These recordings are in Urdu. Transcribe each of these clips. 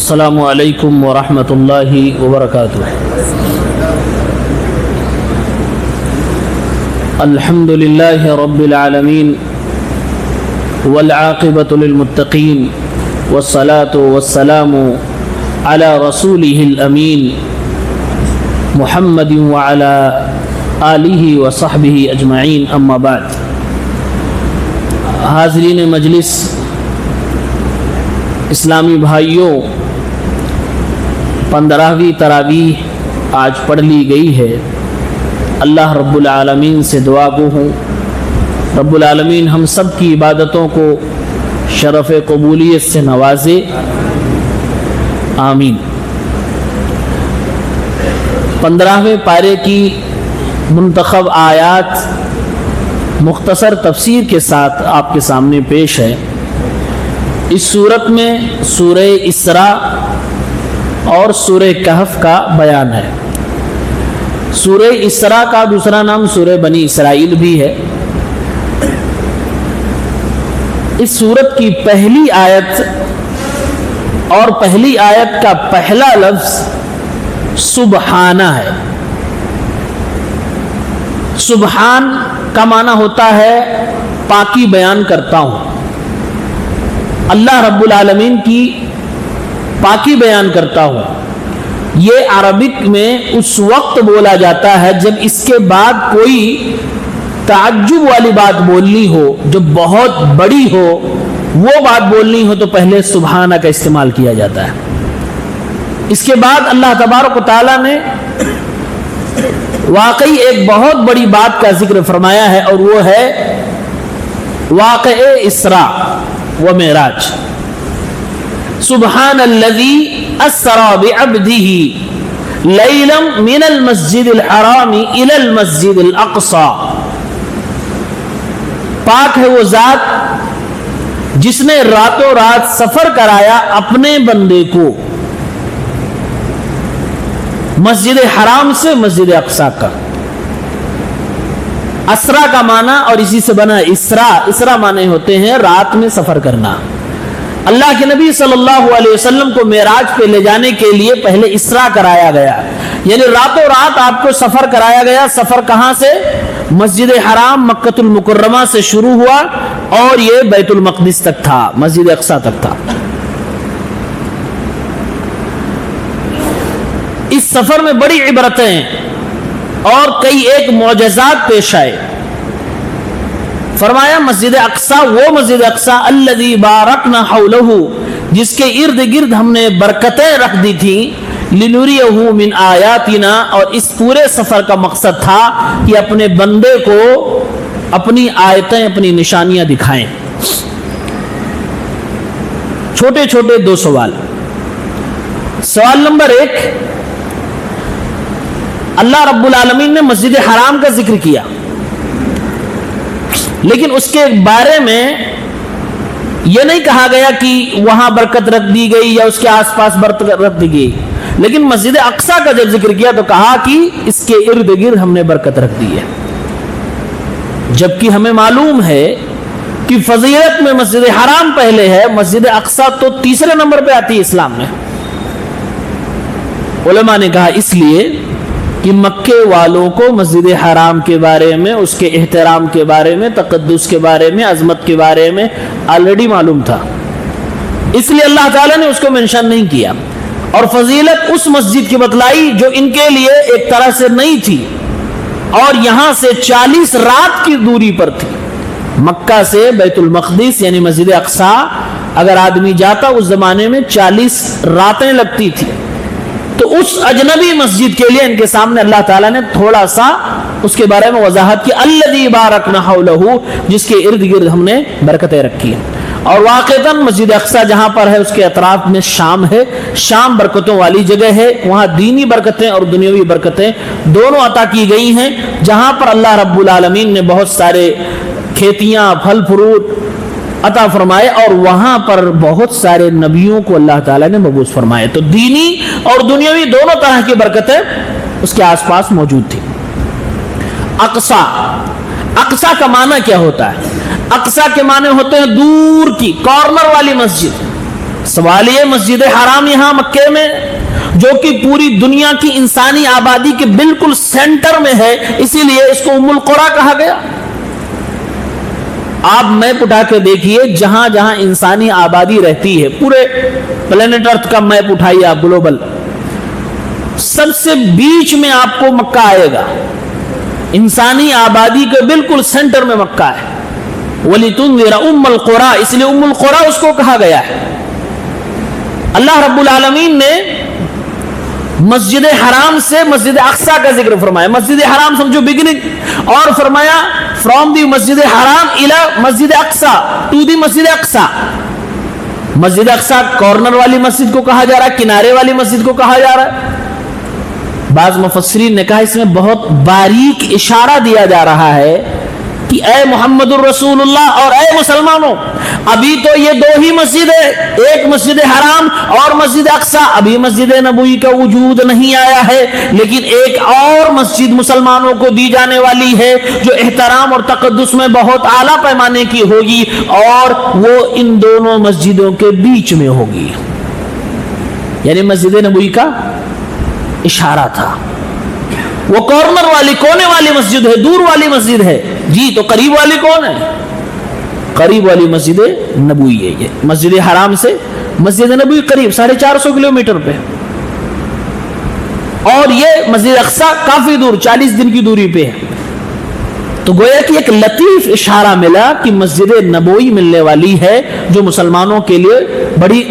السلام علیکم ورحمۃ اللہ وبرکاتہ۔ الحمد للہ رب العالمین والعاقبۃ للمتقین والصلاة والسلام علی رسولہ الامین محمد وعلی آلہ وصحبہ اجمعین، اما بعد۔ حاضرین مجلس، اسلامی بھائیوں، 15ویں تراویح آج پڑھ لی گئی ہے۔ اللہ رب العالمین سے دعا گو ہوں رب العالمین ہم سب کی عبادتوں کو شرف قبولیت سے نوازے، آمین۔ 15ویں پارے کی منتخب آیات مختصر تفسیر کے ساتھ آپ کے سامنے پیش ہے۔ اس صورت میں سورہ اسراء اور سورہ کہف کا بیان ہے۔ سورہ اسراء کا دوسرا نام سورہ بنی اسرائیل بھی ہے۔ اس سورت کی پہلی آیت اور پہلی آیت کا پہلا لفظ سبحانہ ہے۔ سبحان کا معنی ہوتا ہے پاکی بیان کرتا ہوں، اللہ رب العالمین کی پاکی بیان کرتا ہوں۔ یہ عربک میں اس وقت بولا جاتا ہے جب اس کے بعد کوئی تعجب والی بات بولنی ہو، جو بہت بڑی ہو، وہ بات بولنی ہو تو پہلے سبحانہ کا استعمال کیا جاتا ہے۔ اس کے بعد اللہ تبارک و تعالیٰ نے واقعی ایک بہت بڑی بات کا ذکر فرمایا ہے، اور وہ ہے واقعہ اسراء و معراج۔ سبحان الذی اسری بعبدہ لیلا من المسجد الحرام الی المسجد الاقصی۔ پاک ہے وہ ذات جس نے راتوں رات سفر کرایا اپنے بندے کو مسجد حرام سے مسجد اقصی کا۔ اسرا کا معنی اور اسی سے بنا اسرا معنی ہوتے ہیں رات میں سفر کرنا۔ اللہ کے نبی صلی اللہ علیہ وسلم کو معراج پہ لے جانے کے لیے پہلے اسرا کرایا گیا، یعنی راتوں رات آپ کو سفر کرایا گیا۔ سفر کہاں سے؟ مسجد حرام مکۃ المکرمہ سے شروع ہوا اور یہ بیت المقدس تک تھا، مسجد اقصی تک تھا۔ اس سفر میں بڑی عبرتیں اور کئی ایک معجزات پیش آئے۔ فرمایا مسجد اقصی، وہ مسجد اقصی الذی بارکنا حولہ، جس کے ارد گرد ہم نے برکتیں رکھ دی تھیں، لنریہ من آیاتنا، اور اس پورے سفر کا مقصد تھا کہ اپنے بندے کو اپنی آیتیں، اپنی نشانیاں دکھائیں۔ چھوٹے چھوٹے دو سوال۔ سوال نمبر 1، اللہ رب العالمین نے مسجد حرام کا ذکر کیا، لیکن اس کے بارے میں یہ نہیں کہا گیا کہ وہاں برکت رکھ دی گئی یا اس کے آس پاس برکت رکھ دی گئی، لیکن مسجد اقصی کا جب ذکر کیا تو کہا کہ اس کے ارد گرد ہم نے برکت رکھ دی ہے۔ جبکہ ہمیں معلوم ہے کہ فضیلت میں مسجد حرام پہلے ہے، مسجد اقصی تو تیسرے نمبر پہ آتی ہے اسلام میں۔ علماء نے کہا اس لیے کہ مکے والوں کو مسجد حرام کے بارے میں، اس کے احترام کے بارے میں، تقدس کے بارے میں، عظمت کے بارے میں آلریڈی معلوم تھا، اس لیے اللہ تعالیٰ نے اس کو منشن نہیں کیا، اور فضیلت اس مسجد کی بتلائی جو ان کے لیے ایک طرح سے نہیں تھی، اور یہاں سے 40 رات کی دوری پر تھی۔ مکہ سے بیت المقدس یعنی مسجد اقصی اگر آدمی جاتا اس زمانے میں 40 راتیں لگتی تھی، تو اس اجنبی مسجد کے لیے ان کے سامنے اللہ تعالیٰ نے تھوڑا سا اس کے بارے میں وضاحت کی، الذی بارکنا حولہ، جس کے ارد گرد ہم نے برکتیں رکھی ہیں۔ اور واقعتاً مسجد اقصی جہاں پر ہے اس کے اطراف میں شام ہے، شام برکتوں والی جگہ ہے، وہاں دینی برکتیں اور دنیاوی برکتیں دونوں عطا کی گئی ہیں، جہاں پر اللہ رب العالمین نے بہت سارے کھیتیاں، پھل فروٹ عطا فرمائے، اور وہاں پر بہت سارے نبیوں کو اللہ تعالیٰ نے مبعوث فرمائے، تو دینی اور دنیاوی دونوں طرح کی برکتیں اس کے آس پاس موجود تھی۔ اقصی، اقصی کا معنی کیا ہوتا ہے؟ اقصی کے معنی ہوتے ہیں دور کی، کارنر والی مسجد، سوال یہ مسجد حرام یہاں مکے میں جو کہ پوری دنیا کی انسانی آبادی کے بالکل سینٹر میں ہے، اسی لیے اس کو ام القریٰ کہا گیا۔ آپ میپ اٹھا کے دیکھیے، جہاں جہاں انسانی آبادی رہتی ہے، پورے پلینٹ ارتھ کا میپ اٹھائیے آپ گلوبل، سب سے بیچ میں آپ کو مکہ آئے گا، انسانی آبادی کے بالکل سینٹر میں مکہ ہے۔ وَلِتُنذِرَ أُمَّ الْقُرَىٰ، اس لیے ام القریٰ اس کو کہا گیا ہے۔ اللہ رب العالمین نے مسجد حرام سے مسجد اقصیٰ کا ذکر فرمایا۔ مسجد حرام سمجھو بگننگ، اور فرمایا فرام دی مسجد حرام الی مسجد Aqsa to the Masjid Aqsa. Masjid Aqsa corner والی مسجد کو کہا جا رہا ہے، کنارے والی مسجد کو کہا جا رہا ہے۔ بعض مفسرین نے کہا اس میں بہت باریک اشارہ دیا جا رہا ہے کہ اے محمد الرسول اللہ اور اے مسلمانوں، ابھی تو یہ دو ہی مسجد ہے، ایک مسجد حرام اور مسجد اقصیٰ، ابھی مسجد نبوی کا وجود نہیں آیا ہے، لیکن ایک اور مسجد مسلمانوں کو دی جانے والی ہے جو احترام اور تقدس میں بہت اعلیٰ پیمانے کی ہوگی، اور وہ ان دونوں مسجدوں کے بیچ میں ہوگی۔ یعنی مسجد نبوی کا اشارہ تھا۔ وہ کارنر والی کونے والی مسجد ہے، دور والی مسجد ہے جی، تو قریب والی کون ہے؟ قریب والی مسجد نبوی ہے۔ یہ مسجد حرام سے مسجد نبوی قریب 450 کلومیٹر پہ، اور یہ مسجد اقصیٰ کافی دور 40 دن کی دوری پہ ہے۔ تو گویا کہ ایک لطیف اشارہ ملا کہ مسجد نبوی ملنے والی ہے جو مسلمانوں کے لیے بڑی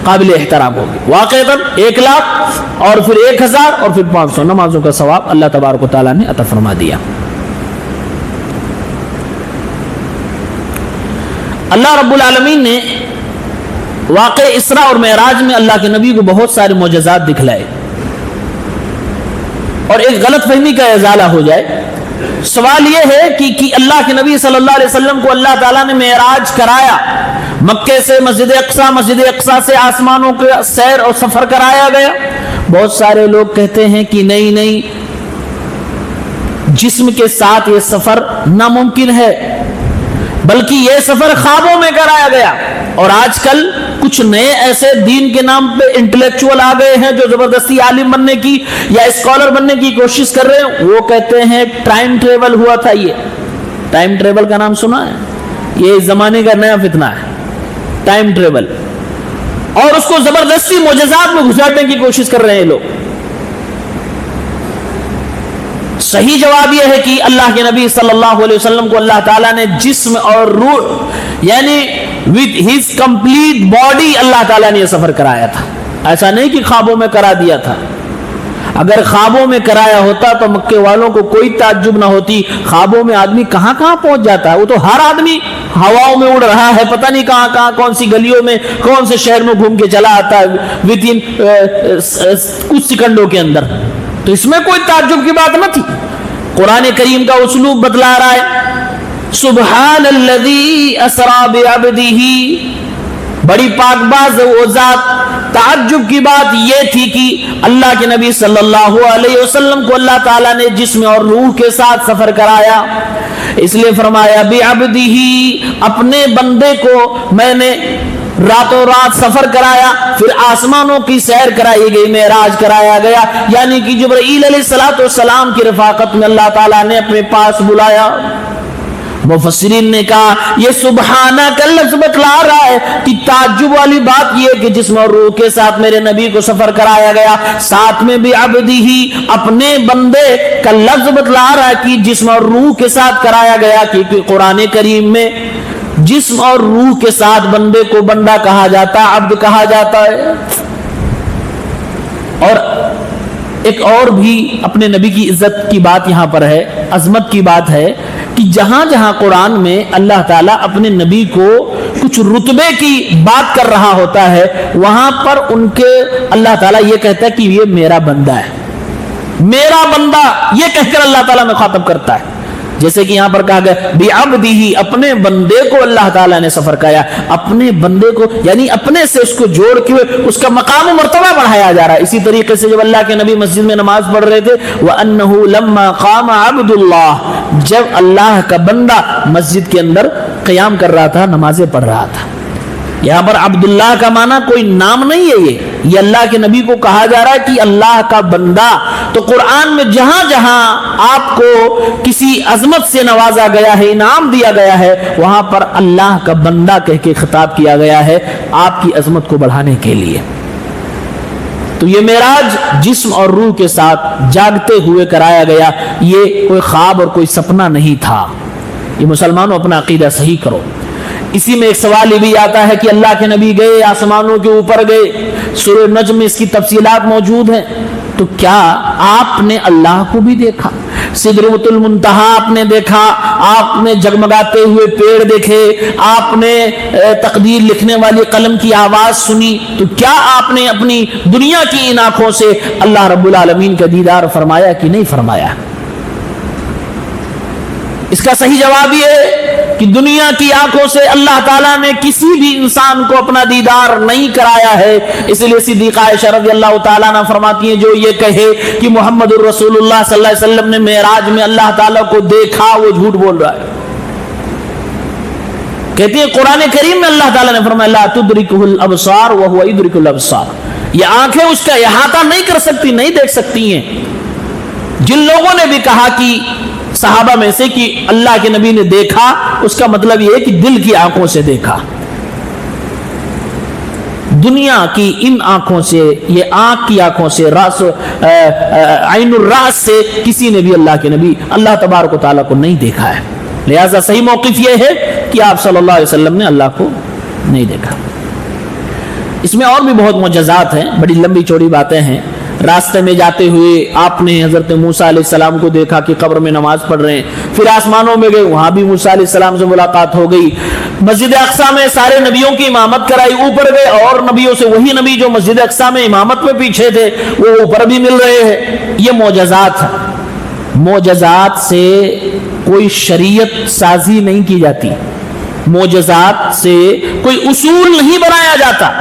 قابل احترام ہوگی۔ واقعتاً 1 لاکھ اور پھر 1000 اور پھر 500 نمازوں کا ثواب اللہ تبارک و تعالیٰ نے عطا فرما دیا۔ اللہ رب العالمین نے واقع اسراء اور معراج میں اللہ کے نبی کو بہت سارے معجزات دکھلائے، اور ایک غلط فہمی کا ازالہ ہو جائے۔ سوال یہ ہے کہ اللہ کے نبی صلی اللہ علیہ وسلم کو اللہ تعالیٰ نے معراج کرایا، مکے سے مسجد اقصیٰ، مسجد اقصیٰ سے آسمانوں کے سیر اور سفر کرایا گیا۔ بہت سارے لوگ کہتے ہیں کہ نہیں، جسم کے ساتھ یہ سفر ناممکن ہے، بلکہ یہ سفر خوابوں میں کرایا گیا۔ اور آج کل کچھ نئے ایسے دین کے نام پہ انٹلیکچوئل آ گئے ہیں جو زبردستی عالم بننے کی یا اسکالر بننے کی کوشش کر رہے ہیں، وہ کہتے ہیں ٹائم ٹریول ہوا تھا۔ یہ ٹائم ٹریول کا نام سنا ہے؟ یہ اس زمانے کا نیا فتنہ ہے، ٹائم ٹریول، اور اس کو زبردستی معجزات میں گھساٹنے کی کوشش کر رہے ہیں لوگ۔ صحیح جواب یہ ہے کہ اللہ کے نبی صلی اللہ علیہ وسلم کو اللہ تعالیٰ نے جسم اور روح یعنی with his complete body اللہ تعالیٰ نے یہ سفر کرایا تھا۔ ایسا نہیں کہ خوابوں میں کرا دیا تھا۔ اگر خوابوں میں کرایا ہوتا تو مکے والوں کو کوئی تعجب نہ ہوتی۔ خوابوں میں آدمی کہاں کہاں پہنچ جاتا ہے، وہ تو ہر آدمی ہواؤں میں اڑ رہا ہے، پتہ نہیں کہاں کہاں کون سی گلیوں میں کون سے شہر میں گھوم کے چلا آتا ہے ود ان کچھ سیکنڈوں کے اندر۔ تو اس میں کوئی تعجب کی بات نہ تھی۔ قرآن کریم کا اسلوب بتلا رہا ہے، سبحان الذی اسری بعبدہ، بڑی پاک باز وہ ذات۔ تعجب کی بات یہ تھی کہ اللہ کے نبی صلی اللہ علیہ وسلم کو اللہ تعالیٰ نے جسم اور روح کے ساتھ سفر کرایا، اس لیے فرمایا بعبدہ، اپنے بندے کو میں نے راتوں رات سفر کرایا، پھر آسمانوں کی سیر کرائی گئی، معراج کرایا گیا، یعنی کہ جبرائیل علیہ السلام کی رفاقت میں اللہ تعالیٰ نے اپنے پاس بلایا۔ مفسرین نے کہا یہ سبحانہ کا لفظ بتلا رہا ہے کہ تعجب والی بات یہ کہ جسم اور روح کے ساتھ میرے نبی کو سفر کرایا گیا، ساتھ میں بھی عبدہ، اپنے بندے کا لفظ بتلا رہا ہے کہ جسم اور روح کے ساتھ کرایا گیا، کیونکہ قرآن کریم میں جسم اور روح کے ساتھ بندے کو بندہ کہا جاتا ہے، عبد کہا جاتا ہے۔ اور ایک اور بھی اپنے نبی کی عزت کی بات یہاں پر ہے، عظمت کی بات ہے کہ جہاں جہاں قرآن میں اللہ تعالیٰ اپنے نبی کو کچھ رتبے کی بات کر رہا ہوتا ہے، وہاں پر ان کے اللہ تعالیٰ یہ کہتا ہے کہ یہ میرا بندہ ہے، میرا بندہ، یہ کہہ کر اللہ تعالیٰ مخاطب کرتا ہے۔ جیسے کہ یہاں پر کہا گیا بعبدہ، اپنے بندے کو اللہ تعالیٰ نے سفر کرایا، اپنے بندے کو یعنی اپنے سے اس کو جوڑ کے اس کا مقام و مرتبہ بڑھایا جا رہا ہے۔ اسی طریقے سے جب اللہ کے نبی مسجد میں نماز پڑھ رہے تھے، وَأَنَّهُ لَمَّا قَامَ عَبْدُ اللَّهِ، جب اللہ کا بندہ مسجد کے اندر قیام کر رہا تھا، نمازیں پڑھ رہا تھا، یہاں پر عبداللہ کا معنی کوئی نام نہیں ہے، یہ اللہ کے نبی کو کہا جا رہا ہے کہ اللہ کا بندہ. تو قرآن میں جہاں جہاں آپ کو کسی عظمت سے نوازا گیا ہے، انعام دیا گیا ہے، وہاں پر اللہ کا بندہ کہہ کے خطاب کیا گیا ہے آپ کی عظمت کو بڑھانے کے لیے. تو یہ معراج جسم اور روح کے ساتھ جاگتے ہوئے کرایا گیا، یہ کوئی خواب اور کوئی سپنا نہیں تھا. یہ مسلمانوں اپنا عقیدہ صحیح کرو. اسی میں ایک سوال یہ بھی آتا ہے کہ اللہ کے نبی گئے آسمانوں کے اوپر گئے، سورہ نجم میں اس کی تفصیلات موجود ہیں. تو کیا آپ نے اللہ کو بھی دیکھا؟ سدرۃ المنتہا آپ نے دیکھا، آپ نے جگمگاتے ہوئے پیڑ دیکھے، آپ نے تقدیر لکھنے والی قلم کی آواز سنی. تو کیا آپ نے اپنی دنیا کی ان آنکھوں سے اللہ رب العالمین کا دیدار فرمایا کہ نہیں فرمایا؟ اس کا صحیح جواب یہ ہے کہ دنیا کی آنکھوں سے اللہ تعالیٰ نے کسی بھی انسان کو اپنا دیدار نہیں کرایا ہے. اس لیے صدیقہ عائشہ رضی اللہ تعالیٰ عنہ فرماتی ہیں جو یہ کہے کہ محمد الرسول اللہ صلی اللہ علیہ وسلم نے معراج میں اللہ تعالیٰ کو دیکھا وہ جھوٹ بول رہا ہے. کہتی ہے قرآن کریم میں اللہ تعالیٰ نے فرمایا لا تدرکہ الابصار وہو یدرک الابصار، یہ آنکھیں اس کا احاطہ نہیں کر سکتی، نہیں دیکھ سکتی ہیں. جن لوگوں نے بھی کہا کہ صحابہ میں سے کہ اللہ کے نبی نے دیکھا، اس کا مطلب یہ ہے کہ دل کی آنکھوں سے دیکھا. دنیا کی ان آنکھوں سے، یہ آنکھ کی آنکھوں سے، راس عین الراس سے کسی نے بھی اللہ کے نبی اللہ تبارک و تعالیٰ کو نہیں دیکھا ہے. لہذا صحیح موقف یہ ہے کہ آپ صلی اللہ علیہ وسلم نے اللہ کو نہیں دیکھا. اس میں اور بھی بہت معجزات ہیں، بڑی لمبی چوڑی باتیں ہیں. راستے میں جاتے ہوئے آپ نے حضرت موسیٰ علیہ السلام کو دیکھا کہ قبر میں نماز پڑھ رہے ہیں. پھر آسمانوں میں گئے، وہاں بھی موسیٰ علیہ السلام سے ملاقات ہو گئی. مسجد اقصیٰ میں سارے نبیوں کی امامت کرائی، اوپر گئے اور نبیوں سے وہی نبی جو مسجد اقصیٰ میں امامت میں پیچھے تھے وہ اوپر بھی مل رہے ہیں. یہ معجزات ہیں. معجزات سے کوئی شریعت سازی نہیں کی جاتی، معجزات سے کوئی اصول نہیں بنایا جاتا.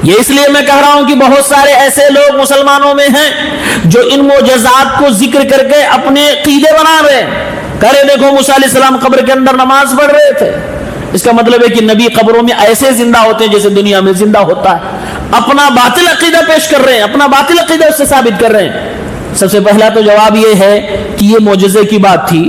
یہ اس لیے میں کہہ رہا ہوں کہ بہت سارے ایسے لوگ مسلمانوں میں ہیں جو ان معجزات کو ذکر کر کے اپنے عقیدے بنا رہے ہیں. کرے دیکھو موسیٰ علیہ السلام قبر کے اندر نماز پڑھ رہے تھے، اس کا مطلب ہے کہ نبی قبروں میں ایسے زندہ ہوتے ہیں جیسے دنیا میں زندہ ہوتا ہے. اپنا باطل عقیدہ پیش کر رہے ہیں، اپنا باطل عقیدہ اس سے ثابت کر رہے ہیں. سب سے پہلا تو جواب یہ ہے کہ یہ معجزے کی بات تھی،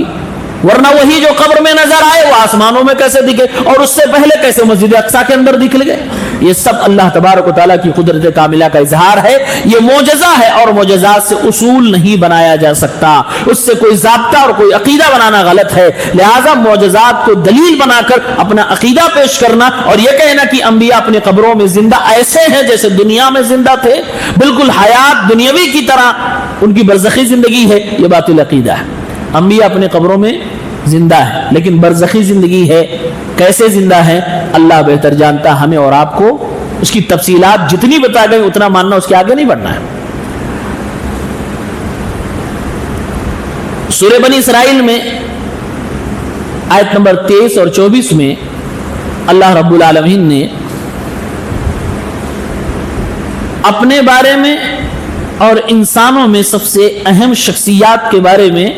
ورنہ وہی جو قبر میں نظر آئے وہ آسمانوں میں کیسے دکھے اور اس سے پہلے کیسے مسجد اقصیٰ کے اندر دکھ گئے؟ یہ سب اللہ تبارک و تعالیٰ کی قدرت کاملہ کا اظہار ہے. یہ معجزہ ہے اور معجزات سے اصول نہیں بنایا جا سکتا، اس سے کوئی ضابطہ اور کوئی عقیدہ بنانا غلط ہے. لہٰذا معجزات کو دلیل بنا کر اپنا عقیدہ پیش کرنا اور یہ کہنا کہ انبیاء اپنے قبروں میں زندہ ایسے ہیں جیسے دنیا میں زندہ تھے، بالکل حیات دنیاوی کی طرح ان کی برزخی زندگی ہے، یہ باطل عقیدہ ہے. انبیاء اپنے قبروں میں زندہ ہے لیکن برزخی زندگی ہے. کیسے زندہ ہے اللہ بہتر جانتا. ہمیں اور آپ کو اس کی تفصیلات جتنی بتا گئی اتنا ماننا، اس کے آگے نہیں بڑھنا ہے. سورہ بنی اسرائیل میں آیت نمبر 23 اور 24 میں اللہ رب العالمین نے اپنے بارے میں اور انسانوں میں سب سے اہم شخصیات کے بارے میں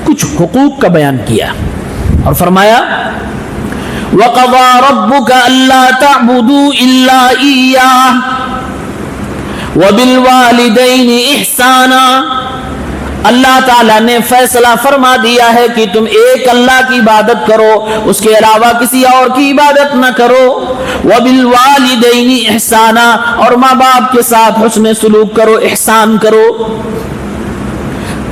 کچھ حقوق کا بیان کیا اور فرمایا وَقَضَى رَبُّكَ أَلَّا تَعْبُدُوا إِلَّا إِيَّاهُ وَبِالْوَالِدَيْنِ إِحْسَانًا. اللہ تعالیٰ نے فیصلہ فرما دیا ہے کہ تم ایک اللہ کی عبادت کرو، اس کے علاوہ کسی اور کی عبادت نہ کرو. وَبِالْوَالِدَيْنِ إِحْسَانًا، اور ماں باپ کے ساتھ حسن سلوک کرو، احسان کرو.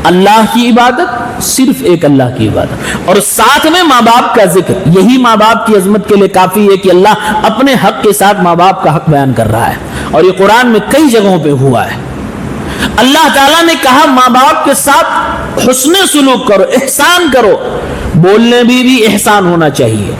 اللہ کی عبادت، صرف ایک اللہ کی عبادت اور ساتھ میں ماں باپ کا ذکر. یہی ماں باپ کی عظمت کے لیے کافی ہے کہ اللہ اپنے حق کے ساتھ ماں باپ کا حق بیان کر رہا ہے اور یہ قرآن میں کئی جگہوں پہ ہوا ہے. اللہ تعالیٰ نے کہا ماں باپ کے ساتھ حسن سلوک کرو، احسان کرو. بولنے میں بھی احسان ہونا چاہیے،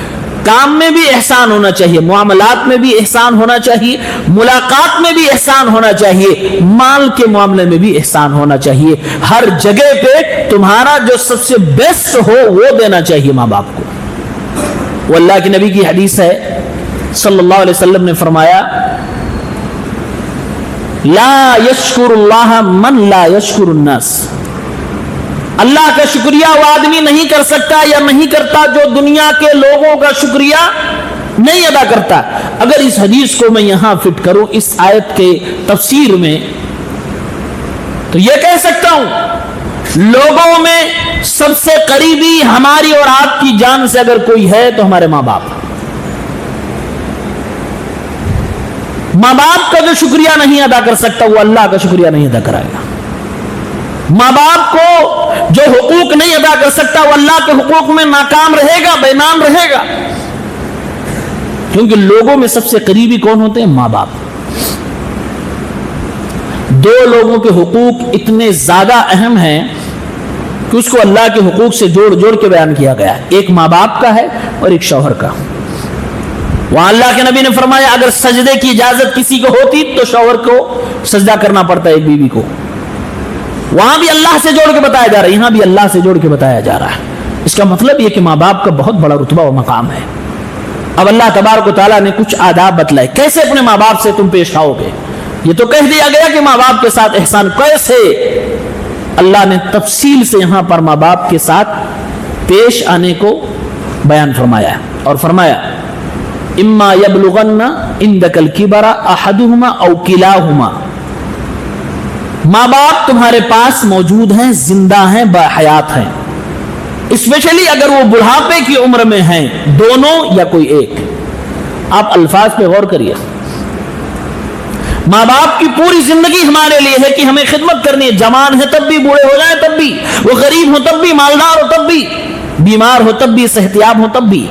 کام میں بھی احسان ہونا چاہیے، معاملات میں بھی احسان ہونا چاہیے، ملاقات میں بھی احسان ہونا چاہیے، مال کے معاملے میں بھی احسان ہونا چاہیے. ہر جگہ پہ تمہارا جو سب سے بیسٹ ہو وہ دینا چاہیے ماں باپ کو. وہ اللہ کے نبی کی حدیث ہے، صلی اللہ علیہ وسلم نے فرمایا لا یشکر اللہ من لا یشکر الناس. اللہ کا شکریہ وہ آدمی نہیں کر سکتا یا نہیں کرتا جو دنیا کے لوگوں کا شکریہ نہیں ادا کرتا. اگر اس حدیث کو میں یہاں فٹ کروں اس آیت کے تفسیر میں تو یہ کہہ سکتا ہوں لوگوں میں سب سے قریبی ہماری اور آپ کی جان سے اگر کوئی ہے تو ہمارے ماں باپ. ماں باپ کا جو شکریہ نہیں ادا کر سکتا وہ اللہ کا شکریہ نہیں ادا کرائے گا. ماں باپ کو جو حقوق نہیں ادا کر سکتا وہ اللہ کے حقوق میں ناکام رہے گا, بے نام رہے گا. کیونکہ لوگوں میں سب سے قریبی کون ہوتے ہیں؟ ماں باپ. دو لوگوں کے حقوق اتنے زیادہ اہم ہیں کہ اس کو اللہ کے حقوق سے جوڑ جوڑ کے بیان کیا گیا. ایک ماں باپ کا ہے اور ایک شوہر کا. وہاں اللہ کے نبی نے فرمایا اگر سجدے کی اجازت کسی کو ہوتی تو شوہر کو سجدہ کرنا پڑتا ہے ایک بیوی کو. وہاں بھی اللہ سے جوڑ کے بتایا جا رہا ہے, یہاں بھی اللہ سے جوڑ کے بتایا جا رہا ہے. اس کا مطلب یہ کہ ماں باپ کا بہت بڑا رتبہ و مقام ہے. اب اللہ تبارک و تعالیٰ نے کچھ آداب بتلائے کیسے اپنے ماں باپ سے تم پیش آؤ گے. یہ تو کہہ دیا گیا کہ ماں باپ کے ساتھ احسان کیسے. اللہ نے تفصیل سے یہاں پر ماں باپ کے ساتھ پیش آنے کو بیان فرمایا ہے اور فرمایا اما یبلغن عندک الکبر احدہما او کلاہما. ماں باپ تمہارے پاس موجود ہیں, زندہ ہیں, باحیات ہیں, اسپیشلی اگر وہ بڑھاپے کی عمر میں ہیں, دونوں یا کوئی ایک. آپ الفاظ پہ غور کریے. ماں باپ کی پوری زندگی ہمارے لیے ہے کہ ہمیں خدمت کرنی ہے. جوان ہے تب بھی, بوڑھے ہو جائیں تب بھی, وہ غریب ہو تب بھی, مالدار ہو تب بھی, بیمار ہو تب بھی, صحتیاب ہو تب بھی.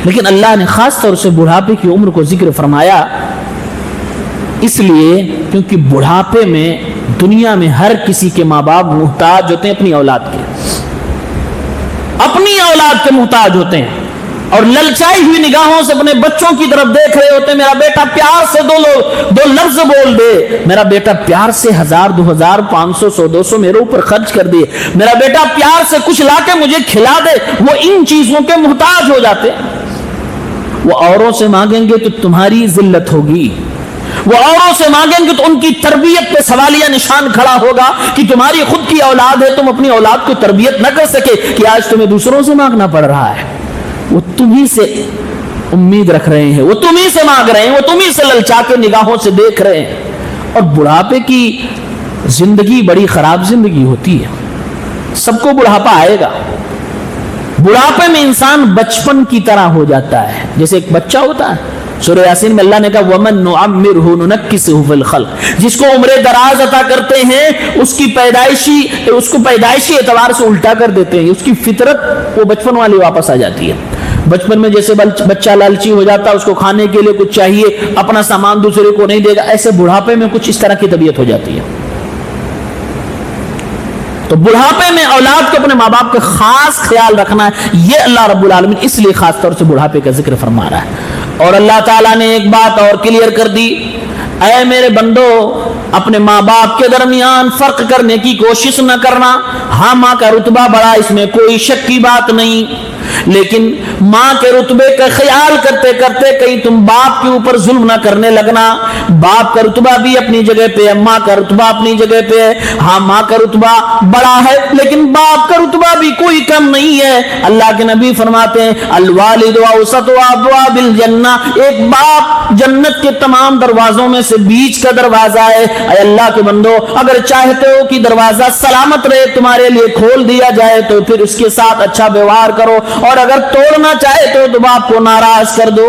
لیکن اللہ نے خاص طور سے بڑھاپے کی عمر کو ذکر فرمایا اس لیے کیونکہ بڑھاپے میں دنیا میں ہر کسی کے ماں باپ محتاج ہوتے ہیں اپنی اولاد کے, اپنی اولاد کے محتاج ہوتے ہیں اور للچائی ہوئی نگاہوں سے اپنے بچوں کی طرف دیکھ رہے ہوتے ہیں. میرا بیٹا پیار سے دو لفظ بول دے, میرا بیٹا پیار سے 1000 2000 500 100 200 میرے اوپر خرچ کر دے, میرا بیٹا پیار سے کچھ لا کے مجھے کھلا دے. وہ ان چیزوں کے محتاج ہو جاتے. وہ اوروں سے مانگیں گے تو تمہاری ذلت ہوگی, وہ اوروں سے مانگیں گے تو ان کی تربیت پہ سوالیہ نشان کھڑا ہوگا کہ تمہاری خود کی اولاد ہے, تم اپنی اولاد کو تربیت نہ کر سکے کہ آج تمہیں دوسروں سے مانگنا پڑ رہا ہے. وہ تمہیں سے امید رکھ رہے ہیں, وہ تمہیں سے مانگ رہے ہیں, وہ تمہیں سے للچا کے نگاہوں سے دیکھ رہے ہیں. اور بڑھاپے کی زندگی بڑی خراب زندگی ہوتی ہے. سب کو بڑھاپا آئے گا. بڑھاپے میں انسان بچپن کی طرح ہو جاتا ہے جیسے ایک بچہ ہوتا ہے. سورہ یاسین میں اللہ نے کہا وَمَن نُعَمِّرْهُ نُنَكِّسْهُ فِي الْخَلْقِ, جس کو عمر دراز عطا کرتے ہیں اس کو پیدائشی اعتبار سے الٹا کر دیتے ہیں. اس کی فطرت وہ بچپن والی واپس آ جاتی ہے. بچپن میں جیسے بچہ لالچی ہو جاتا ہے, اس کو کھانے کے لیے کچھ چاہیے, اپنا سامان دوسرے کو نہیں دے گا, ایسے بڑھاپے میں کچھ اس طرح کی طبیعت ہو جاتی ہے. تو بڑھاپے میں اولاد کو اپنے ماں باپ کا خاص خیال رکھنا ہے. یہ اللہ رب العالمین اس لیے خاص طور سے بڑھاپے کا ذکر فرما رہا ہے. اور اللہ تعالیٰ نے ایک بات اور کلیئر کر دی, اے میرے بندو اپنے ماں باپ کے درمیان فرق کرنے کی کوشش نہ کرنا. ہاں ماں کا رتبہ بڑا, اس میں کوئی شک کی بات نہیں, لیکن ماں کے رتبے کا خیال کرتے کرتے کہیں تم باپ کے اوپر ظلم نہ کرنے لگنا. باپ کا رتبہ بھی اپنی جگہ پہ ہے, ماں کا رتبہ اپنی جگہ پہ ہے. ہاں ماں کا رتبہ بڑا ہے لیکن باپ کا رتبہ بھی کوئی کم نہیں ہے. اللہ کے نبی فرماتے ہیں الوالد اوسط ابواب الجنہ, ایک باپ جنت کے تمام دروازوں میں سے بیچ کا دروازہ ہے. اے اللہ کے بندو اگر چاہتے ہو کہ دروازہ سلامت رہے تمہارے لیے کھول دیا جائے تو پھر اس کے ساتھ اچھا ویوہار کرو, اور اگر توڑنا چاہے تو باپ کو ناراض کر دو.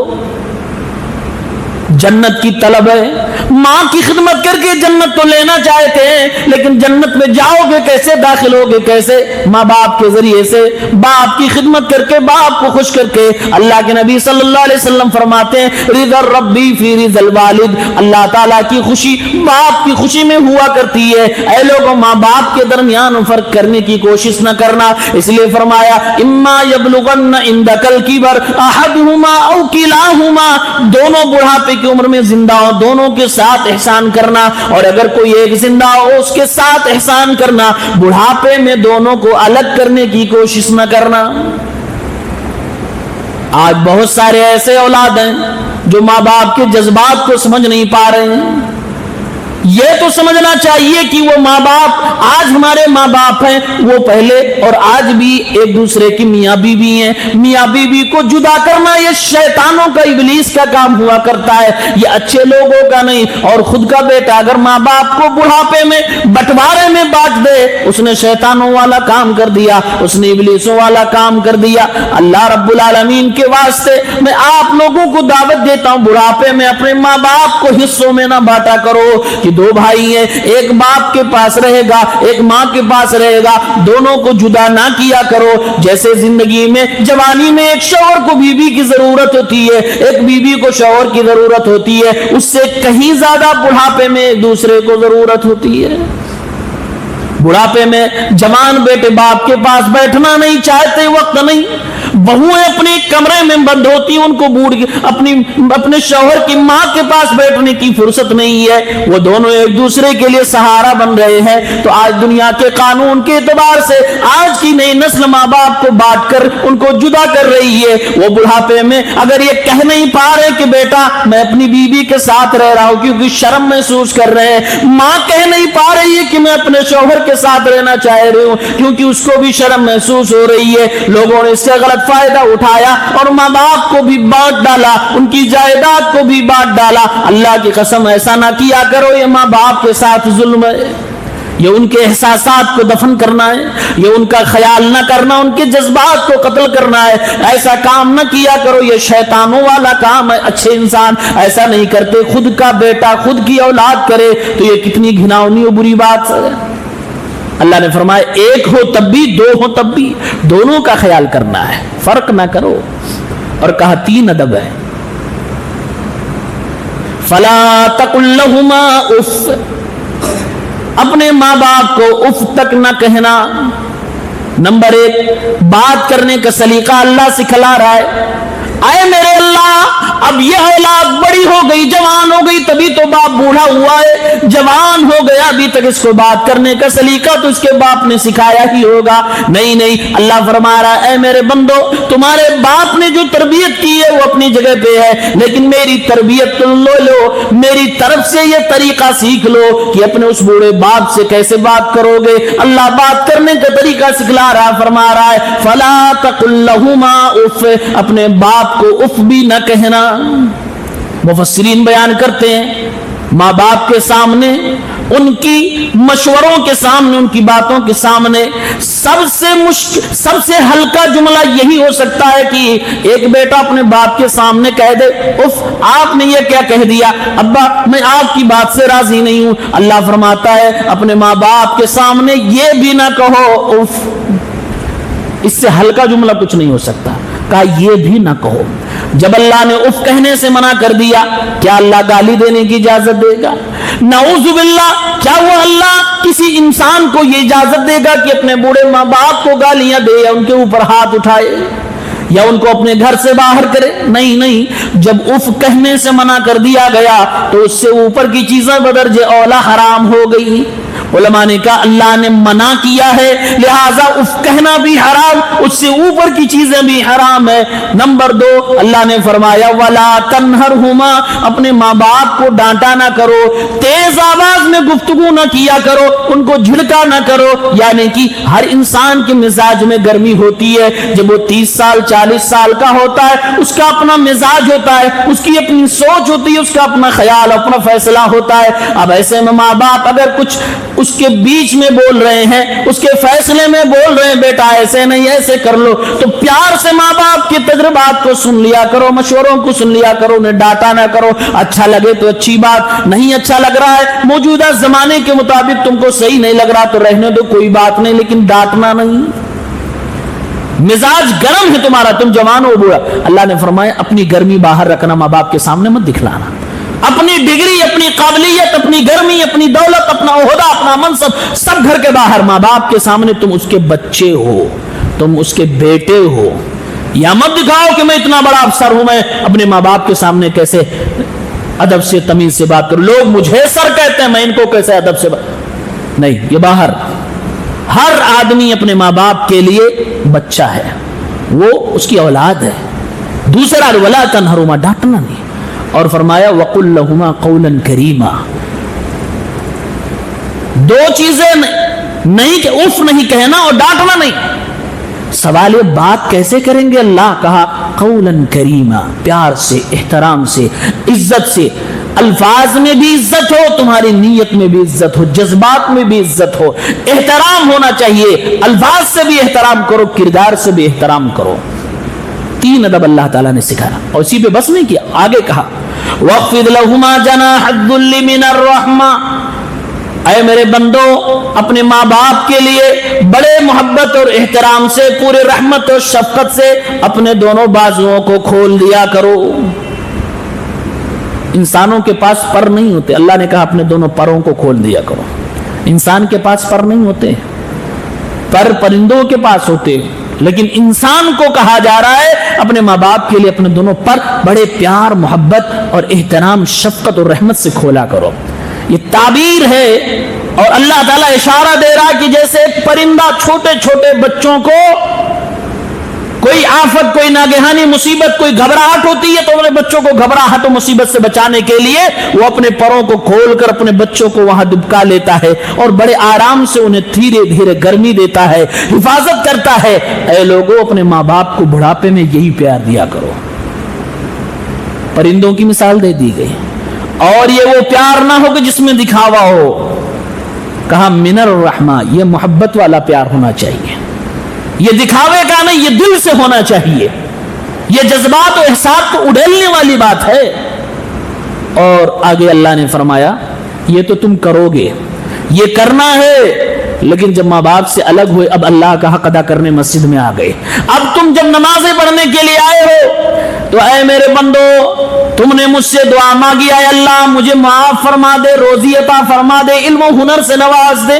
جنت کی طلب ہے, ماں کی خدمت کر کے جنت تو لینا چاہتے ہیں لیکن جنت میں جاؤ گے کیسے, داخل ہوگے کیسے؟ ماں باپ کے ذریعے سے, باپ کی خدمت کر کے, باپ کو خوش کر کے. اللہ کے نبی صلی اللہ علیہ وسلم فرماتے ہیں رضا ربی فی رضا الوالد, اللہ تعالیٰ کی خوشی باپ کی خوشی میں ہوا کرتی ہے. اے لوگوں ماں باپ کے درمیان فرق کرنے کی کوشش نہ کرنا. اس لیے فرمایا اما یبلغن عندک الکبر احدہما او کلاہما, دونوں بڑھاپے کی عمر میں زندہ ہو دونوں کے ساتھ احسان کرنا, اور اگر کوئی ایک زندہ ہو اس کے ساتھ احسان کرنا. بڑھاپے میں دونوں کو الگ کرنے کی کوشش نہ کرنا. آج بہت سارے ایسے اولاد ہیں جو ماں باپ کے جذبات کو سمجھ نہیں پا رہے ہیں. یہ تو سمجھنا چاہیے کہ وہ ماں باپ آج ہمارے ماں باپ ہیں، وہ پہلے اور آج بھی ایک دوسرے کی میاں بیوی ہیں. میاں بیوی کو جدا کرنا یہ شیطانوں کا، ابلیس کا کام ہوا کرتا ہے، یہ اچھے لوگوں کا نہیں. اور خود کا بیٹا اگر ماں باپ کو بڑھاپے میں بٹوارے میں بانٹ دے، اس نے شیطانوں والا کام کر دیا، اس نے ابلیسوں والا کام کر دیا. اللہ رب العالمین کے واسطے میں آپ لوگوں کو دعوت دیتا ہوں، بڑھاپے میں اپنے ماں باپ کو حصوں میں نہ بانٹا کرو کہ دو بھائی ہیں، ایک باپ کے پاس رہے گا ایک ماں کے پاس رہے گا، دونوں کو جدا نہ کیا کرو. جیسے زندگی میں جوانی میں ایک شوہر کو بیوی کی ضرورت ہوتی ہے، ایک بیوی کو شوہر کی ضرورت ہوتی ہے، اس سے کہیں زیادہ بڑھاپے میں ایک دوسرے کو ضرورت ہوتی ہے. بڑھاپے میں جوان بیٹے باپ کے پاس بیٹھنا نہیں چاہتے، وقت نہیں. بہویں اپنے کمرے میں بند ہوتی، ان کو اپنے شوہر کی ماں کے پاس بیٹھنے کی فرصت نہیں ہے. وہ دونوں ایک دوسرے کے لیے سہارا بن رہے ہیں. تو آج دنیا کے قانون کے اعتبار سے آج کی نئی نسل ماں باپ کو بانٹ کر ان کو جدا کر رہی ہے. وہ بڑھاپے میں اگر یہ کہہ نہیں پا رہے کہ بیٹا میں اپنی بیوی کے ساتھ رہ رہا ہوں کیونکہ شرم محسوس کر رہے ہیں، ماں کہہ نہیں پا رہی ہے کہ میں اپنے شوہر کے ساتھ رہنا چاہ رہی ہوں کیونکہ اس کو بھی شرم محسوس ہو رہی ہے. لوگوں نے اس سے غلط فائدہ اٹھایا اور ماں باپ کو بھی بانٹ ڈالا، ان کی جائیداد کو بھی بانٹ ڈالا. اللہ کی قسم ایسا نہ کیا کرو، یہ ماں باپ کے ساتھ ظلم ہے، یہ ان کے احساسات کو دفن کرنا ہے، یہ ان کا خیال نہ کرنا، ان کے جذبات کو قتل کرنا ہے. ایسا کام نہ کیا کرو، یہ شیطانوں والا کام ہے. اچھے انسان ایسا نہیں کرتے. خود کا بیٹا خود کی اولاد کرے تو یہ کتنی گھناؤنی اور بری بات ہے. اللہ نے فرمایا ایک ہو تب بھی، دو ہو تب بھی، دونوں کا خیال کرنا ہے، فرق نہ کرو. اور کہا 3 ادب ہے. فلا تقل لهما اف، اپنے ماں باپ کو اف تک نہ کہنا. نمبر 1 بات کرنے کا سلیقہ اللہ سکھلا رہا ہے. اے میرے اللہ، اب یہ اولاد بڑی ہو گئی، جوان ہو گئی، تبھی تو باپ بوڑھا ہوا ہے. جوان ہو گیا، ابھی تک اس کو بات کرنے کا سلیقہ تو اس کے باپ نے سکھایا ہی ہوگا. نہیں، اللہ فرما رہا ہے اے میرے بندو، تمہارے باپ نے جو تربیت کی ہے وہ اپنی جگہ پہ ہے، لیکن میری تربیت تم لو، میری طرف سے یہ طریقہ سیکھ لو کہ اپنے اس بوڑھے باپ سے کیسے بات کرو گے. اللہ بات کرنے کا طریقہ سکھلا رہا، فرما رہا ہے فلا تقل لهما اف، اپنے باپ کو اف بھی نہ کہنا. مفسرین بیان کرتے ہیں ماں باپ کے سامنے، ان کی مشوروں کے سامنے، ان کی باتوں کے سامنے سب سے ہلکا جملہ یہی ہو سکتا ہے کہ ایک بیٹا اپنے باپ کے سامنے کہہ دے اف، آپ نے یہ کیا کہہ دیا ابا، میں آپ کی بات سے راضی نہیں ہوں. اللہ فرماتا ہے اپنے ماں باپ کے سامنے یہ بھی نہ کہو اف. اس سے ہلکا جملہ کچھ نہیں ہو سکتا. کہا یہ بھی نہ کہو. جب اللہ نے اف کہنے سے منع کر دیا، کیا اللہ گالی دینے کی اجازت دے گا؟ نعوذ باللہ. کیا وہ اللہ کسی انسان کو یہ اجازت دے گا کہ اپنے بوڑھے ماں باپ کو گالیاں دے یا ان کے اوپر ہاتھ اٹھائے یا ان کو اپنے گھر سے باہر کرے؟ نہیں. جب اف کہنے سے منع کر دیا گیا تو اس سے اوپر کی چیزیں بدرجہ اولا حرام ہو گئی. علماء نے کہا اللہ نے منع کیا ہے لہذا اف کہنا بھی حرام، اس سے اوپر کی چیزیں بھی حرام ہے. نمبر 2 اللہ نے فرمایا ولا تنہرہما، اپنے ماں باپ کو ڈانٹا نہ کرو، تیز آواز میں گفتگو نہ کیا کرو، ان کو جھڑکا نہ کرو. یعنی کہ ہر انسان کے مزاج میں گرمی ہوتی ہے. جب وہ 30 سال 40 سال کا ہوتا ہے اس کا اپنا مزاج ہوتا ہے، اس کی اپنی سوچ ہوتی ہے، اس کا اپنا خیال، اپنا فیصلہ ہوتا ہے. اب ایسے میں ماں باپ اگر کچھ اس کے بیچ میں بول رہے ہیں، اس کے فیصلے میں بول رہے ہیں بیٹا ایسے نہیں ایسے کر لو، تو پیار سے ماں باپ کے تجربات کو سن لیا کرو، مشوروں کو سن لیا کرو، انہیں ڈانٹا نہ کرو. اچھا لگے تو اچھی بات، نہیں اچھا لگ رہا ہے موجودہ زمانے کے مطابق تم کو صحیح نہیں لگ رہا تو رہنے دو، کوئی بات نہیں، لیکن ڈانٹنا نہیں. مزاج گرم ہے تمہارا، تم جوان ہو بوڑھا، اللہ نے فرمایا اپنی گرمی باہر رکھنا، ماں باپ کے سامنے مت دکھلانا. اپنی ڈگری، اپنی قابلیت، اپنی گرمی، اپنی دولت، اپنا عہدہ، اپنا منصب سب گھر کے باہر. ماں باپ کے سامنے تم اس کے بچے ہو، تم اس کے بیٹے ہو. یا مت دکھاؤ کہ میں اتنا بڑا افسر ہوں، میں اپنے ماں باپ کے سامنے کیسے ادب سے تمیز سے بات کروں، لوگ مجھے سر کہتے ہیں میں ان کو کیسے ادب سے بات. نہیں، یہ باہر ہر آدمی اپنے ماں باپ کے لیے بچہ ہے، وہ اس کی اولاد ہے. دوسرا ولا تنہرہما، ڈانٹنا نہیں. اور فرمایا وَقُلْ لَهُمَا قَوْلًا كَرِيمًا، دو چیزیں نہیں کہ اف نہیں کہنا اور ڈانٹنا نہیں. سوال یہ بات کیسے کریں گے؟ اللہ کہا قولاً کریما، پیار سے، احترام سے، عزت سے. الفاظ میں بھی عزت ہو، تمہاری نیت میں بھی عزت ہو، جذبات میں بھی عزت ہو، احترام ہونا چاہیے. الفاظ سے بھی احترام کرو، کردار سے بھی احترام کرو. 3 ادب اللہ تعالیٰ نے سکھایا. اور اسی پہ بس نہیں کیا، آگے کہا وَاخْفِضْ لَهُمَا جَنَاحَ الذُّلِّ مِنَ الرَّحْمَةِ، اے میرے بندو اپنے ماں باپ کے لیے بڑے محبت اور احترام سے، پورے رحمت اور شفقت سے اپنے دونوں بازوؤں کو کھول دیا کرو. انسانوں کے پاس پر نہیں ہوتے، اللہ نے کہا اپنے دونوں پروں کو کھول دیا کرو. انسان کے پاس پر نہیں ہوتے، پر پرندوں کے پاس ہوتے، لیکن انسان کو کہا جا رہا ہے اپنے ماں باپ کے لیے اپنے دونوں پر بڑے پیار، محبت اور احترام، شفقت اور رحمت سے کھولا کرو. یہ تعبیر ہے، اور اللہ تعالیٰ اشارہ دے رہا کہ جیسے ایک پرندہ چھوٹے چھوٹے بچوں کو کوئی آفت، کوئی ناگہانی مصیبت، کوئی گھبراہٹ ہوتی ہے تو اپنے بچوں کو گھبراہٹ و مصیبت سے بچانے کے لیے وہ اپنے پروں کو کھول کر اپنے بچوں کو وہاں دبکا لیتا ہے اور بڑے آرام سے انہیں دھیرے دھیرے گرمی دیتا ہے، حفاظت کرتا ہے. اے لوگوں اپنے ماں باپ کو بڑھاپے میں یہی پیار دیا کرو. پرندوں کی مثال دے دی گئی. اور یہ وہ پیار نہ ہو کہ جس میں دکھاوا ہو. کہا من الرحمہ، یہ محبت والا پیار ہونا چاہیے، یہ دکھاوے کا نہیں، یہ دل سے ہونا چاہیے. یہ جذبات و احساس کو اڈھیلنے والی بات ہے. اور آگے اللہ نے فرمایا یہ تو تم کرو گے، یہ کرنا ہے، لیکن جب ماں باپ سے الگ ہوئے، اب اللہ کا حق ادا کرنے مسجد میں آ گئے. اب تم جب نمازیں پڑھنے کے لیے آئے ہو تو اے میرے بندو تم نے مجھ سے دعا مانگی، اے اللہ مجھے معاف فرما دے، روزی عطا فرما دے، علم و ہنر سے نواز دے.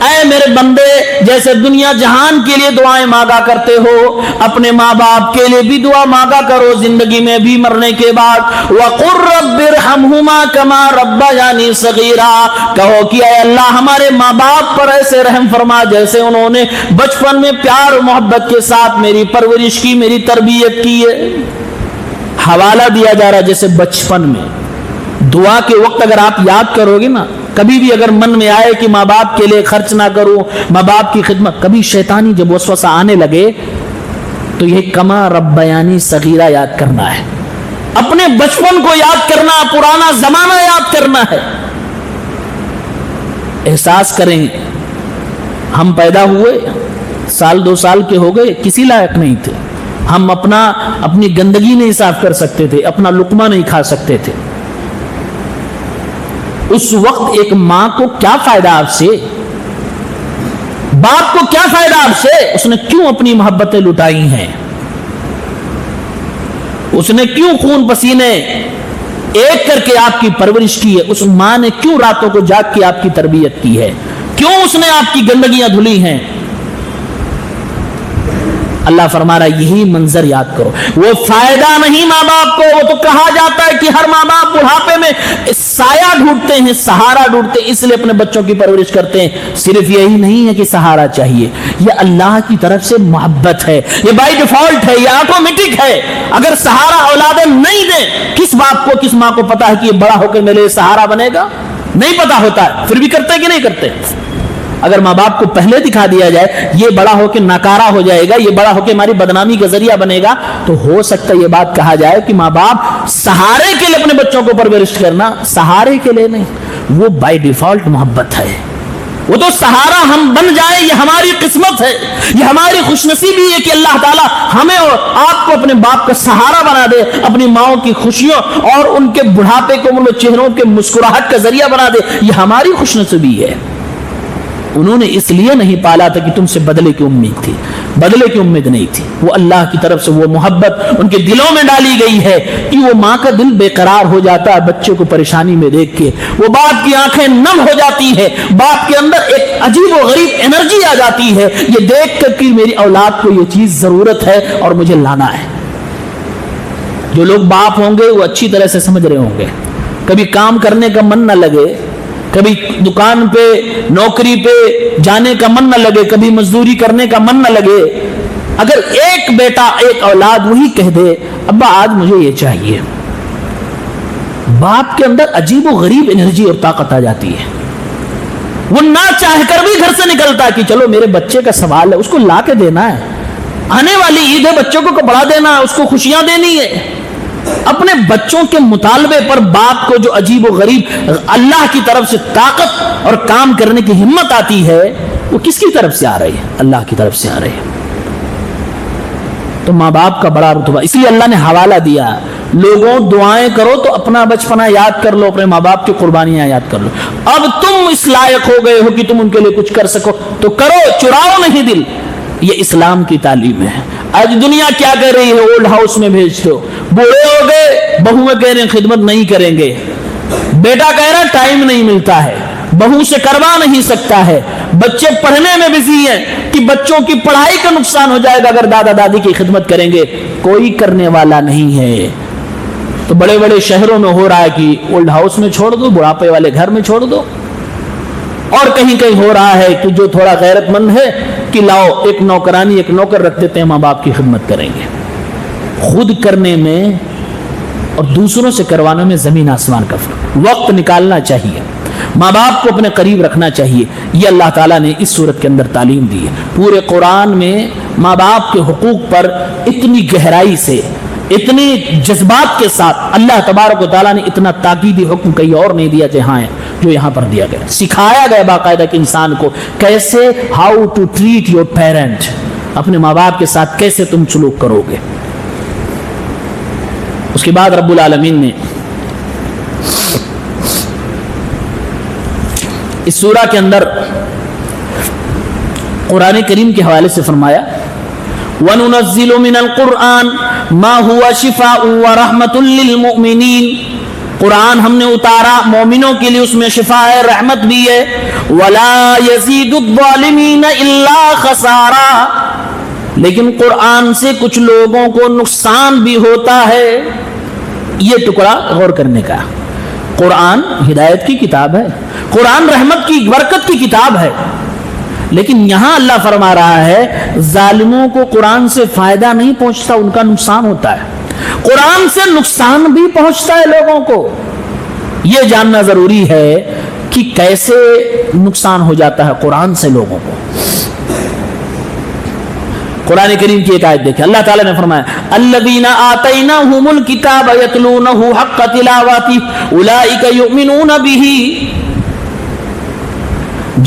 اے میرے بندے جیسے دنیا جہان کے لیے دعائیں مانگا کرتے ہو، اپنے ماں باپ کے لیے بھی دعا مانگا کرو، زندگی میں بھی مرنے کے بعد. وَقُلْ رَبِّ ارْحَمْهُمَا كَمَا رَبَّيَانِي صَغِيرًا، کہو کہ اے اللہ ہمارے ماں باپ پر ایسے رحم فرما جیسے انہوں نے بچپن میں پیار و محبت کے ساتھ میری پرورش کی، میری تربیت کی ہے. حوالہ دیا جا رہا جیسے بچپن میں دعا کے وقت اگر آپ یاد کرو گے نا، کبھی بھی اگر من میں آئے کہ ماں باپ کے لیے خرچ نہ کروں، ماں باپ کی خدمت، کبھی شیطانی جب وسوسہ آنے لگے تو یہ کما ربیانی صغیرہ یاد کرنا ہے، اپنے بچپن کو یاد کرنا، پرانا زمانہ یاد کرنا ہے. احساس کریں ہم پیدا ہوئے 1-2 سال کے ہو گئے، کسی لائق نہیں تھے. ہم اپنی گندگی نہیں صاف کر سکتے تھے، اپنا لقمہ نہیں کھا سکتے تھے. اس وقت ایک ماں کو کیا فائدہ آپ سے، باپ کو کیا فائدہ آپ سے؟ اس نے کیوں اپنی محبتیں لٹائی ہیں؟ اس نے کیوں خون پسینے ایک کر کے آپ کی پرورش کی ہے؟ اس ماں نے کیوں راتوں کو جاگ کے آپ کی تربیت کی ہے؟ کیوں اس نے آپ کی گندگیاں دھلی ہیں؟ اللہ فرما رہا ہے یہی منظر یاد کرو. وہ فائدہ نہیں ماں باپ کو، وہ تو کہا جاتا ہے کہ ہر ماں باپ بڑھاپے میں سایہ ڈھونڈتے ہیں، سہارا ڈھونڈتے ہیں، اس لیے اپنے بچوں کی پرورش کرتے ہیں. صرف یہی نہیں ہے کہ سہارا چاہیے، یہ اللہ کی طرف سے محبت ہے، یہ بائی ڈیفالٹ ہے، یہ آٹومیٹک ہے. اگر سہارا اولادیں نہیں دیں، کس باپ کو، کس ماں کو پتا ہے کہ یہ بڑا ہو کے میرے لیے سہارا بنے گا؟ نہیں پتا ہوتا ہے، پھر بھی کرتے کہ نہیں کرتے. اگر ماں باپ کو پہلے دکھا دیا جائے یہ بڑا ہو کے ناکارہ ہو جائے گا، یہ بڑا ہو کے ہماری بدنامی کا ذریعہ بنے گا، تو ہو سکتا ہے یہ بات کہا جائے کہ ماں باپ سہارے کے لیے اپنے بچوں کو پرورش کرنا، سہارے کے لیے نہیں. وہ بائی ڈیفالٹ محبت ہے. وہ تو سہارا ہم بن جائے یہ ہماری قسمت ہے، یہ ہماری خوش نصیبی ہے کہ اللہ تعالیٰ ہمیں اور آپ کو اپنے باپ کا سہارا بنا دے، اپنی ماؤں کی خوشیوں اور ان کے بڑھاپے کو ان چہروں کے مسکراہٹ کا ذریعہ بنا دے. یہ ہماری خوش نصیبی ہے. انہوں نے اس لیے نہیں پالا تھا کہ تم سے بدلے کی امید تھی، بدلے کی امید نہیں تھی. وہ اللہ کی طرف سے وہ محبت ان کے دلوں میں ڈالی گئی ہے کہ وہ ماں کا دل بے قرار ہو جاتا ہے بچے کو پریشانی میں دیکھ کے، وہ باپ کی آنکھیں نم ہو جاتی ہے، باپ کے اندر ایک عجیب و غریب انرجی آ جاتی ہے یہ دیکھ کر کہ میری اولاد کو یہ چیز ضرورت ہے اور مجھے لانا ہے. جو لوگ باپ ہوں گے وہ اچھی طرح سے سمجھ رہے ہوں گے. کبھی کام کرنے کا من نہ لگے، کبھی دکان پہ نوکری پہ جانے کا من نہ لگے، کبھی مزدوری کرنے کا من نہ لگے، اگر ایک بیٹا ایک اولاد وہی کہہ دے ابا آج مجھے یہ چاہیے، باپ کے اندر عجیب و غریب انرجی اور طاقت آ جاتی ہے. وہ نہ چاہ کر بھی گھر سے نکلتا ہے کہ چلو میرے بچے کا سوال ہے، اس کو لا کے دینا ہے، آنے والی عید ہے، بچوں کو کپڑا دینا ہے، اس کو خوشیاں دینی ہے۔ اپنے بچوں کے مطالبے پر باپ کو جو عجیب و غریب اللہ کی طرف سے طاقت اور کام کرنے کی ہمت آتی ہے، وہ کس کی طرف سے آ رہی ہے؟ اللہ کی طرف سے آ رہی ہے۔ تو ماں باپ کا بڑا رتبہ، اس لیے اللہ نے حوالہ دیا، لوگوں دعائیں کرو تو اپنا بچپنا یاد کر لو، اپنے ماں باپ کی قربانیاں یاد کر لو۔ اب تم اس لائق ہو گئے ہو کہ تم ان کے لیے کچھ کر سکو تو کرو، چراؤ نہیں دل۔ یہ اسلام کی تعلیم ہے۔ آج دنیا کیا کہہ رہی ہے؟ اولڈ ہاؤس میں بھیج دو، بوڑھے ہو گئے، بہویں کہہ رہے ہیں خدمت نہیں کریں گے، بیٹا کہہ رہا ٹائم نہیں ملتا ہے، بہو سے کروا نہیں سکتا ہے، بچے پڑھنے میں بزی ہیں کہ بچوں کی پڑھائی کا نقصان ہو جائے گا اگر دادا دادی کی خدمت کریں گے، کوئی کرنے والا نہیں ہے۔ تو بڑے بڑے شہروں میں ہو رہا ہے کہ اولڈ ہاؤس میں چھوڑ دو، بڑھاپے والے گھر میں چھوڑ دو، اور کہیں کہیں ہو رہا ہے کہ جو تھوڑا غیرت مند ہے کہ لاؤ ایک نوکرانی، ایک نوکر رکھ دیتے ہیں، ماں باپ کی خدمت کریں گے۔ خود کرنے میں اور دوسروں سے کروانے میں زمین آسمان کا فرق۔ وقت نکالنا چاہیے، ماں باپ کو اپنے قریب رکھنا چاہیے۔ یہ اللہ تعالیٰ نے اس صورت کے اندر تعلیم دی ہے۔ پورے قرآن میں ماں باپ کے حقوق پر اتنی گہرائی سے، اتنی جذبات کے ساتھ اللہ تبارک و تعالیٰ نے اتنا تاکیدی حکم کہیں اور نہیں دیا جہاں ہے جو یہاں پر دیا گیا۔ سکھایا گیا باقاعدہ کہ انسان کو کیسے، how to treat your parent, اپنے ماں باپ کے ساتھ کیسے تم سلوک کرو گے۔ اس کے بعد رب العالمین نے اس سورہ کے اندر قرآن کریم کے حوالے سے فرمایا وَنُنَزِّلُ مِنَ الْقُرْآنِ مَا هُوَ شِفَاءٌ وَرَحْمَةٌ لِّلْمُؤْمِنِينَ، قرآن ہم نے اتارا مومنوں کے لیے، اس میں شفا ہے، رحمت بھی ہے۔ وَلَا يَزِيدُ الظَّالِمِينَ إِلَّا خَسَارًا، لیکن قرآن سے کچھ لوگوں کو نقصان بھی ہوتا ہے۔ یہ ٹکڑا غور کرنے کا۔ قرآن ہدایت کی کتاب ہے، قرآن رحمت کی، برکت کی کتاب ہے، لیکن یہاں اللہ فرما رہا ہے ظالموں کو قرآن سے فائدہ نہیں پہنچتا، ان کا نقصان ہوتا ہے۔ قرآن سے نقصان بھی پہنچتا ہے لوگوں کو۔ یہ جاننا ضروری ہے کہ کیسے نقصان ہو جاتا ہے قرآن سے لوگوں کو۔ قرآن کریم کی ایک آیت دیکھیں، اللہ تعالیٰ نے فرمایا الذین آتیناہم الکتاب یتلونہ حق تلاوتہ اولئک یؤمنون بہ،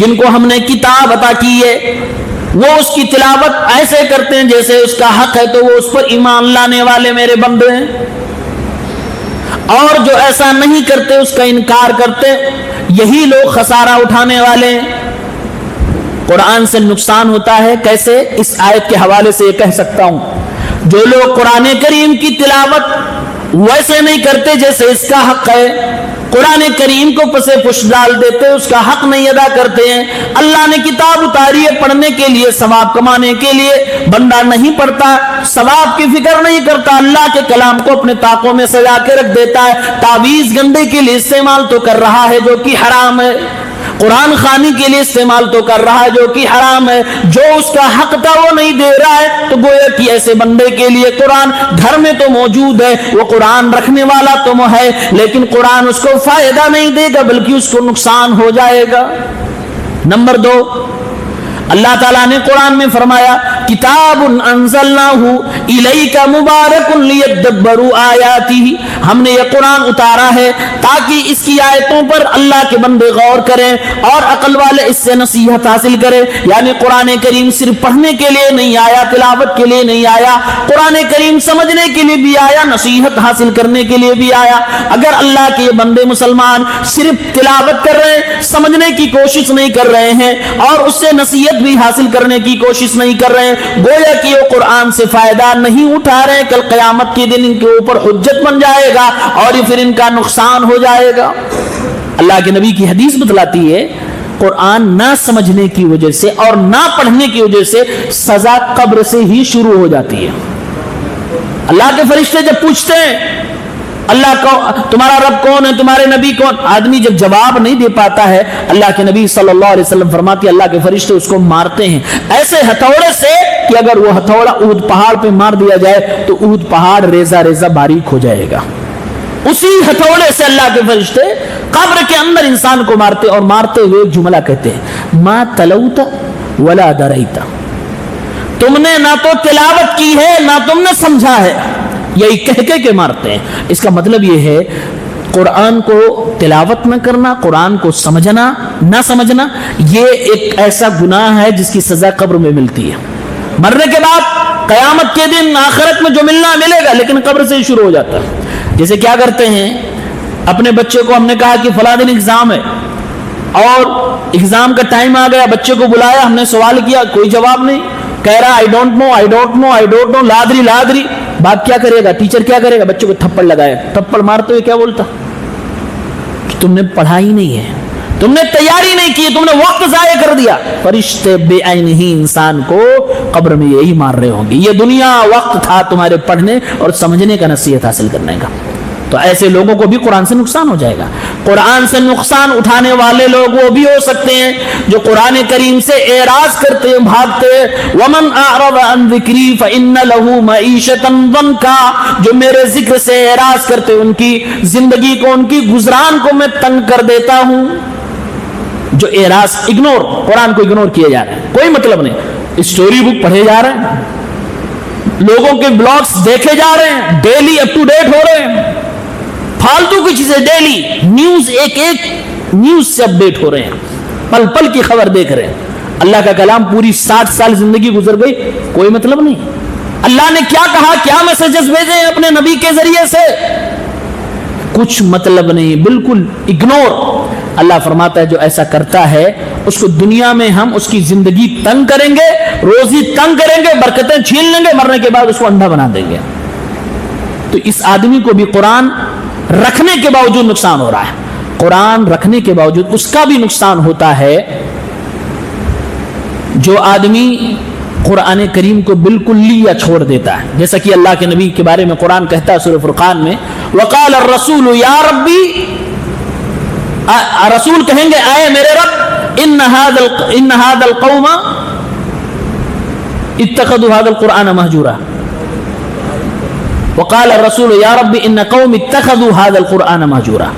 جن کو ہم نے کتاب عطا کی ہے وہ اس کی تلاوت ایسے کرتے ہیں جیسے اس کا حق ہے، تو وہ اس پر ایمان لانے والے میرے بندے ہیں، اور جو ایسا نہیں کرتے، اس کا انکار کرتے، یہی لوگ خسارہ اٹھانے والے ہیں۔ قرآن سے نقصان ہوتا ہے کیسے؟ اس آیت کے حوالے سے یہ کہہ سکتا ہوں، جو لوگ قرآن کریم کی تلاوت ویسے نہیں کرتے جیسے اس کا حق ہے، قرآن کریم کو پسے پش ڈال دیتے، اس کا حق نہیں ادا کرتے ہیں۔ اللہ نے کتاب اتاری ہے پڑھنے کے لیے، ثواب کمانے کے لیے، بندہ نہیں پڑھتا، ثواب کی فکر نہیں کرتا، اللہ کے کلام کو اپنے طاقوں میں سجا کے رکھ دیتا ہے، تعویذ گنڈے کے لیے استعمال تو کر رہا ہے جو کہ حرام ہے، قرآن خوانی کے لیے استعمال تو کر رہا ہے جو کہ حرام ہے، جو اس کا حق تھا وہ نہیں دے رہا ہے، تو گویا کہ ایسے بندے کے لیے قرآن گھر میں تو موجود ہے، وہ قرآن رکھنے والا تو ہے، لیکن قرآن اس کو فائدہ نہیں دے گا بلکہ اس کو نقصان ہو جائے گا۔ نمبر 2، اللہ تعالیٰ نے قرآن میں فرمایا کتاب انزلناہ الیک مبارک لیدبروا آیاتہ، ہم نے یہ قرآن اتارا ہے تاکہ اس کی آیتوں پر اللہ کے بندے غور کریں اور عقل والے اس سے نصیحت حاصل کریں۔ یعنی قرآن کریم صرف پڑھنے کے لیے نہیں آیا، تلاوت کے لیے نہیں آیا، قرآن کریم سمجھنے کے لیے بھی آیا، نصیحت حاصل کرنے کے لیے بھی آیا۔ اگر اللہ کے یہ بندے مسلمان صرف تلاوت کر رہے ہیں، سمجھنے کی کوشش نہیں کر رہے ہیں اور اس سے نصیحت بھی حاصل کرنے کی کوشش نہیں کر رہے ہیں، گویا کہ وہ قرآن سے فائدہ نہیں اٹھا رہے ہیں، کل قیامت کے دن ان کے اوپر حجت بن جائے گا اور یہ پھر ان کا نقصان ہو جائے گا۔ اللہ کے نبی کی حدیث بتلاتی ہے قرآن نہ سمجھنے کی وجہ سے اور نہ پڑھنے کی وجہ سے سزا قبر سے ہی شروع ہو جاتی ہے۔ اللہ کے فرشتے جب پوچھتے ہیں اللہ کو تمہارا رب کون ہے، تمہارے نبی کون، آدمی جب جواب نہیں دے پاتا ہے، اللہ کے نبی صلی اللہ علیہ وسلم فرماتے ہیں اللہ کے فرشتے اس کو مارتے ہیں ایسے ہتھوڑے سے کہ اگر وہ ہتھوڑا احد پہاڑ پہ مار دیا جائے تو احد پہاڑ ریزہ ریزہ باریک ہو جائے گا۔ اسی ہتھوڑے سے اللہ کے فرشتے قبر کے اندر انسان کو مارتے، اور مارتے ہوئے ایک جملہ کہتے ہیں ما تلوت ولا دریت، تم نے نہ تو تلاوت کی ہے نہ تم نے سمجھا ہے، یہی کہہ کے مارتے ہیں۔ اس کا مطلب یہ ہے قرآن کو تلاوت نہ کرنا، قرآن کو سمجھنا نہ سمجھنا، یہ ایک ایسا گناہ ہے جس کی سزا قبر میں ملتی ہے۔ مرنے کے بعد قیامت کے دن آخرت میں جو ملنا ملے گا، لیکن قبر سے ہی شروع ہو جاتا ہے۔ جیسے کیا کرتے ہیں، اپنے بچے کو ہم نے کہا کہ فلاں دن ایگزام ہے، اور ایگزام کا ٹائم آ گیا، بچے کو بلایا، ہم نے سوال کیا، کوئی جواب نہیں، کہہ رہا I don't know I don't know I don't know, لادری لادری۔ باپ کیا کرے گا، ٹیچر کیا کرے گا، بچے کو تھپڑ لگایا، تھپڑ مارتے ہوئے کیا بولتا کہ تم نے پڑھا ہی نہیں ہے، تم نے تیاری نہیں کی، تم نے وقت ضائع کر دیا۔ فرشتے بے عین ہی انسان کو قبر میں یہی مار رہے ہوں گے، یہ دنیا وقت تھا تمہارے پڑھنے اور سمجھنے کا، نصیحت حاصل کرنے کا۔ تو ایسے لوگوں کو بھی قرآن سے نقصان ہو جائے گا۔ قرآن سے نقصان اٹھانے والے لوگ وہ بھی ہو سکتے ہیں جو قرآن کریم سے اعراض کرتے ہیں، بھاگتے ہیں۔ وَمَنْ أَعْرَضَ عَنْ ذِكْرِي فَإِنَّ لَهُ مَعِيشَةً ضَنْكًا، جو میرے ذکر سے اعراض کرتے ہیں ان کی زندگی کو، ان کی گزران کو میں تنگ کر دیتا ہوں۔ جو اعراض، اگنور، قرآن کو اگنور کیے جا رہے ہیں، کوئی مطلب نہیں، اسٹوری بک پڑھے جا رہے ہیں، لوگوں کے بلاگز دیکھے جا رہے ہیں، ڈیلی اپ ٹو ڈیٹ ہو رہے ہیں، فالتو کی چیزیں ڈیلی نیوز، ایک نیوز سے اپڈیٹ ہو رہے ہیں، پل پل کی خبر دیکھ رہے ہیں۔ اللہ کا کلام پوری 60 سال زندگی گزر گئی، کوئی مطلب نہیں۔ اللہ نے کیا کہا، کیا میسجز بھیجے ہیں اپنے نبی کے ذریعے سے، کچھ مطلب نہیں، بالکل اگنور۔ اللہ فرماتا ہے جو ایسا کرتا ہے اس کو دنیا میں ہم اس کی زندگی تنگ کریں گے، روزی تنگ کریں گے، برکتیں چھین لیں گے، مرنے کے بعد اس کو اندھا بنا دیں گے۔ تو اس آدمی کو بھی قرآن رکھنے کے باوجود نقصان ہو رہا ہے، قرآن رکھنے کے باوجود اس کا بھی نقصان ہوتا ہے۔ جو آدمی قرآن کریم کو بالکل لیا چھوڑ دیتا ہے، جیسا کہ اللہ کے نبی کے بارے میں قرآن کہتا ہے سورہ فرقان میں، وقال الرسول یا ربی، رسول کہیں گے اے میرے رب، ان هذا القوم اتخذوا هذا القرآن مهجورا، وقال الرسول یا رب ان قوم اتخذوا هذا القرآن مهجورا،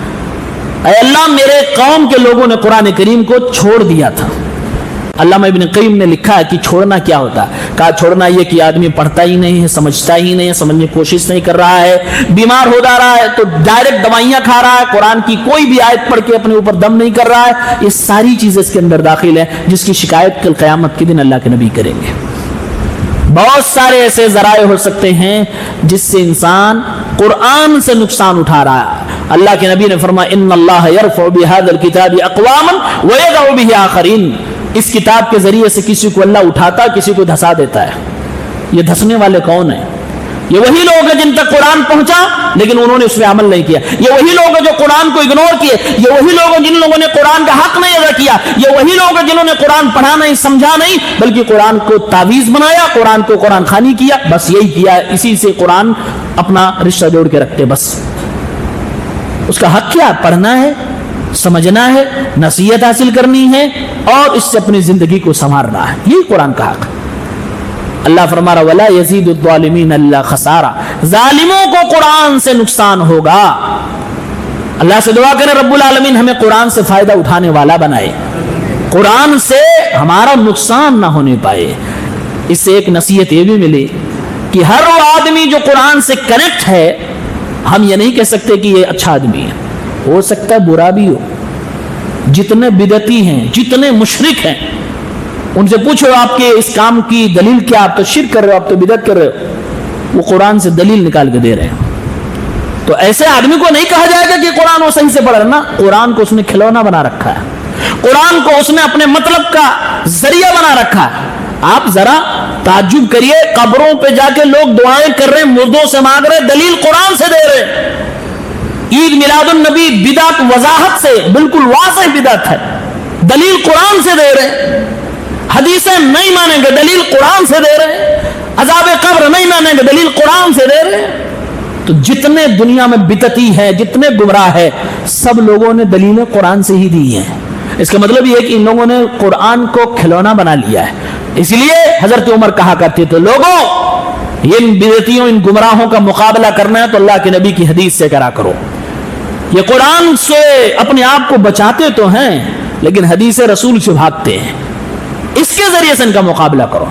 اے اللہ میرے قوم کے لوگوں نے قرآن کریم کو چھوڑ دیا تھا۔ علامہ ابن قیم نے لکھا ہے کہ چھوڑنا کیا ہوتا ہے، کہا چھوڑنا یہ کہ آدمی پڑھتا ہی نہیں ہے، سمجھتا ہی نہیں ہے، سمجھنے کی کوشش نہیں کر رہا ہے، بیمار ہو جا رہا ہے تو ڈائریکٹ دوائیاں کھا رہا ہے، قرآن کی کوئی بھی آیت پڑھ کے اپنے اوپر دم نہیں کر رہا ہے، یہ ساری چیزیں اس کے اندر داخل ہیں جس کی شکایت کل قیامت کے دن اللہ کے نبی کریں گے۔ بہت سارے ایسے ذرائع ہو سکتے ہیں جس سے انسان قرآن سے نقصان اٹھا رہا ہے۔ اللہ کے نبی نے فرمایا ان اللہ یرفع بهذا الكتاب اقواما ويضع به آخرین، اس کتاب کے ذریعے سے کسی کو اللہ اٹھاتا، کسی کو دھسا دیتا ہے۔ یہ دھسنے والے کون ہیں؟ یہ وہی لوگ ہیں جن تک قرآن پہنچا لیکن انہوں نے اس میں عمل نہیں کیا، یہ وہی لوگ ہیں جو قرآن کو اگنور کیے، یہ وہی لوگ ہیں جن لوگوں نے قرآن کا حق نہیں ادا کیا، یہ وہی لوگ ہیں جنہوں نے قرآن پڑھا نہیں، سمجھا نہیں، بلکہ قرآن کو تعویذ بنایا، قرآن کو قرآن خوانی کیا، بس یہی کیا، اسی سے قرآن اپنا رشتہ جوڑ کے رکھتے۔ بس اس کا حق کیا؟ پڑھنا ہے، سمجھنا ہے، نصیحت حاصل کرنی ہے اور اس سے اپنی زندگی کو سنوارنا ہے، یہی قرآن کا حق۔ اللہ فرما رہا ولا یزید الظالمین الا خسارا، ظالموں کو قرآن سے نقصان ہوگا۔ اللہ سے دعا کریں رب العالمین ہمیں قرآن سے فائدہ اٹھانے والا بنائے، قرآن سے ہمارا نقصان نہ ہونے پائے۔ اس سے ایک نصیحت یہ بھی ملی کہ ہر وہ آدمی جو قرآن سے کنیکٹ ہے، ہم یہ نہیں کہہ سکتے کہ یہ اچھا آدمی ہے، ہو سکتا ہے برا بھی ہو۔ جتنے بدعتی ہیں، جتنے مشرک ہیں، ان سے پوچھو آپ کے اس کام کی دلیل کیا، آپ تو شرک کر رہے ہو، آپ تو بدعت کر رہے ہو، وہ قرآن سے دلیل نکال کے دے رہے ہیں۔ تو ایسے آدمی کو نہیں کہا جائے گا کہ قرآن وہ صحیح سے پڑھ رہا ہے، نا، قرآن کو اس نے کھلونا بنا رکھا ہے، قرآن کو اس نے اپنے مطلب کا ذریعہ بنا رکھا ہے۔ آپ ذرا تعجب کریے، قبروں پہ جا کے لوگ دعائیں کر رہے ہیں، مردوں سے مانگ رہے ہیں، دلیل قرآن سے دے رہے ہیں۔ عید میلاد النبی بدعت وضاحت سے بالکل واضح بدعت ہے، دلیل قرآن سے دے رہے ہیں۔ حدیثیں نہیں مانیں گے، دلیل قرآن سے دے رہے ہیں۔ عذاب قبر نہیں مانیں گے، دلیل قرآن سے دے رہے ہیں۔ تو جتنے دنیا میں بدعتی ہے، جتنے گمراہ ہے، سب لوگوں نے دلیلیں قرآن سے ہی دی ہیں۔ اس کا مطلب یہ ہے کہ ان لوگوں نے قرآن کو کھلونا بنا لیا ہے۔ اس لیے حضرت عمر کہا کرتے تھے لوگوں ان بدعتیوں ان گمراہوں کا مقابلہ کرنا ہے تو اللہ کے نبی کی حدیث سے کرا کرو. یہ قرآن سے اپنے آپ کو بچاتے تو ہیں لیکن حدیث رسول سے بھاگتے ہیں. اس کے ذریعے سے ان کا مقابلہ کرو.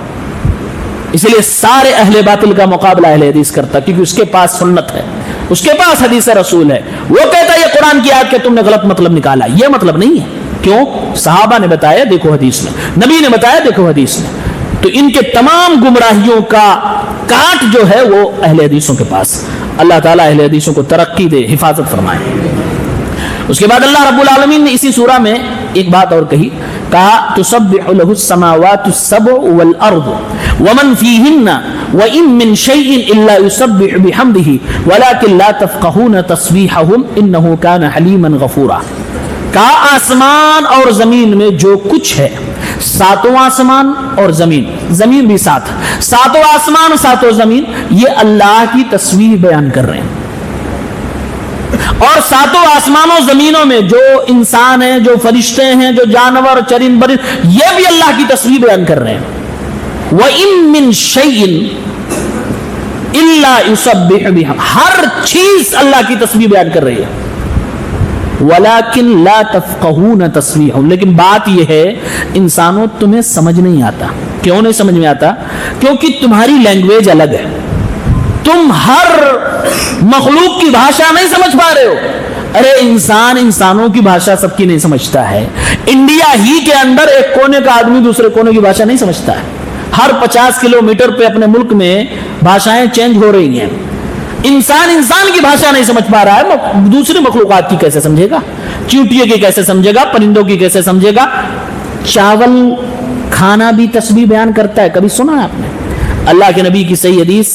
اس لیے سارے اہل باطل کا مقابلہ اہل حدیث کرتا کیونکہ اس کے پاس سنت ہے, اس کے پاس حدیث رسول ہے. وہ کہتا ہے یہ قرآن کی آیت کہ تم نے غلط مطلب نکالا, یہ مطلب نہیں ہے. کیوں؟ صحابہ نے بتایا دیکھو حدیث میں, نبی نے بتایا دیکھو حدیث میں. تو ان کے تمام گمراہیوں کا کاٹ جو ہے وہ اہل حدیثوں کے پاس. اللہ تعالیٰ اہل حدیثوں کو ترقی دے, حفاظت فرمائے. اس کے بعد اللہ رب العالمین نے اسی سورہ میں ایک بات اور کہی, کہا تسبح له السماوات السبع والارض ومن فيهن وان من شيء الا يسبح بحمده ولكن لا تفقهون تسبيحهم انه كان حليما غفورا. کہا آسمان اور زمین میں جو کچھ ہے, ساتوں آسمان اور زمین, زمین بھی ساتھ, ساتوں آسمان ساتوں زمین, یہ اللہ کی تسبیح بیان کر رہے ہیں. اور ساتوں آسمانوں زمینوں میں جو انسان ہیں, جو فرشتے ہیں, جو جانور چرند برند, یہ بھی اللہ کی تسبیح بیان کر رہے ہیں. وَإِن مِّن شَيْءٍ إِلَّا يُسَبِّحُ بِحَمْدِهِ, ہر چیز اللہ کی تسبیح بیان کر رہی ہے. وَلَكِن لَا تَفْقَهُونَ تَسْبِيحَهُمْ, لیکن بات یہ ہے انسانوں تمہیں سمجھ نہیں آتا. کیوں نہیں سمجھ میں آتا؟ کیونکہ تمہاری لینگویج الگ ہے, تم ہر مخلوق کی بھاشا نہیں سمجھ پا رہے ہو. ارے انسان انسانوں کی بھاشا سب کی نہیں سمجھتا ہے. انڈیا ہی کے اندر ایک کونے کا آدمی دوسرے کونے کی بھاشا نہیں سمجھتا ہے. ہر 50 کلومیٹر پہ اپنے ملک میں بھاشائیں چینج ہو رہی ہیں. انسان انسان کی بھاشا نہیں سمجھ پا رہا ہے, دوسری مخلوقات کی کیسے سمجھے گا؟ چیونٹیوں کی کیسے سمجھے گا؟ پرندوں کی کیسے سمجھے گا؟ چاول کھانا بھی تسبیح بیان کرتا ہے. کبھی سنا ہے آپ نے؟ اللہ کے نبی کی صحیح حدیث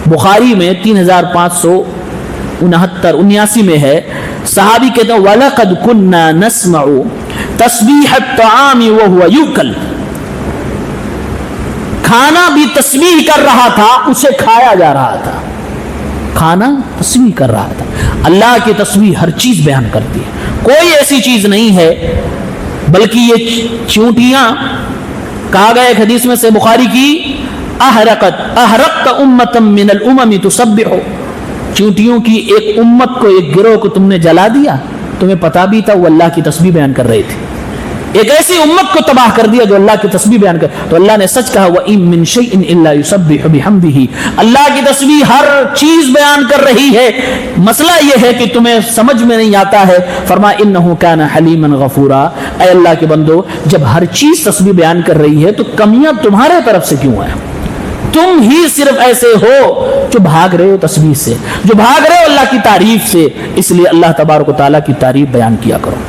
بخاری میں 3579 میں ہے, صحابی کہتے ہیں وَلَقَدْ كُنَّا نَسْمَعُ تَسْبِيحَ الطَّعَامِ وَهُوَ يُؤْكَلُ, کھانا بھی تسبیح کر رہا تھا, اسے کھایا جا رہا تھا. کھانا تسبیح کر رہا تھا. اللہ کی تسبیح ہر چیز بیان کرتی ہے, کوئی ایسی چیز نہیں ہے. بلکہ یہ چونٹیاں, کہا گیا ایک حدیث میں سے بخاری کی, احرقت امتا من الامم تسبح, چونٹیوں کی ایک امت کو, ایک گروہ کو تم نے جلا دیا, تمہیں پتا بھی تھا وہ اللہ کی تسبیح بیان کر رہی تھی. ایک ایسی امت کو تباہ کر دیا جو اللہ کی تسبیح بیان کر. تو اللہ نے سچ کہا وَإِن مِّن شَيْءٍ إِلَّا يُسَبِّحُ بِحَمْدِهِ, اللہ کی تسبیح ہر چیز بیان کر رہی ہے. مسئلہ یہ ہے کہ تمہیں سمجھ میں نہیں آتا ہے. فرمایا إِنَّهُ كَانَ حَلِيمًا غَفُورًا, اے اللہ کے بندو جب ہر چیز تسبیح بیان کر رہی ہے تو کمیاں تمہارے طرف سے کیوں ہیں؟ تم ہی صرف ایسے ہو جو بھاگ رہے ہو تسبیح سے, جو بھاگ رہے ہو اللہ کی تعریف سے. اس لیے اللہ تبارک و تعالیٰ کی تعریف بیان کیا کرو.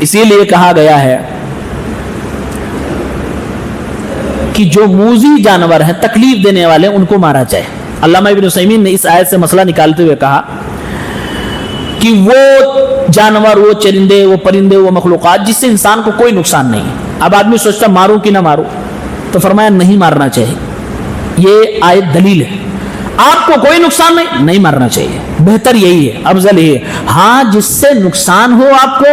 اسی لیے کہا گیا ہے کہ جو موذی جانور ہیں, تکلیف دینے والے, ان کو مارا جائے. علامہ ابن عثیمین نے اس آیت سے مسئلہ نکالتے ہوئے کہا کہ وہ جانور, وہ چرندے, وہ پرندے, وہ مخلوقات جس سے انسان کو کوئی نقصان نہیں ہے. اب آدمی سوچتا ماروں کہ نہ ماروں, تو فرمایا نہیں مارنا چاہیے. یہ آیت دلیل ہے. آپ کو کوئی نقصان نہیں مارنا چاہیے, بہتر یہی ہے, افضل یہی ہے. ہاں جس سے نقصان ہو آپ کو,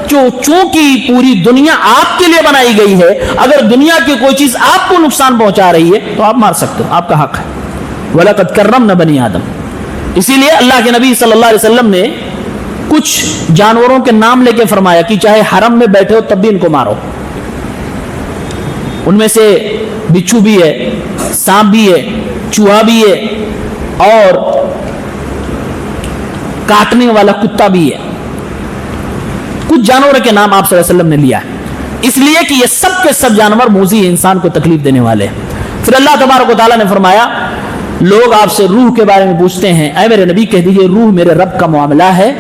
چونکہ پوری دنیا آپ کے لیے بنائی گئی ہے, اگر دنیا کی کوئی چیز آپ کو نقصان پہنچا رہی ہے تو آپ مار سکتے ہو, آپ کا حق ہے. وَلَقَدْ كَرَّمْنَا بَنِي آدَمَ. اسی لیے اللہ کے نبی صلی اللہ علیہ وسلم نے کچھ جانوروں کے نام لے کے فرمایا کہ چاہے حرم میں بیٹھے ہو تب بھی ان کو مارو. ان میں سے بچھو بھی ہے, سانپ بھی ہے, چوہا بھی ہے, اور کاٹنے والا کتا بھی ہے. کچھ جانوروں کے نام آپ صلی اللہ علیہ وسلم نے لیا ہے, اس لیے کہ یہ سب کے سب جانور موذی ہیں, انسان کو تکلیف دینے والے ہیں. پھر اللہ تبارک و تعالیٰ نے فرمایا لوگ آپ سے روح کے بارے میں پوچھتے ہیں, اے میرے نبی کہہ دیجئے روح میرے رب کا معاملہ ہے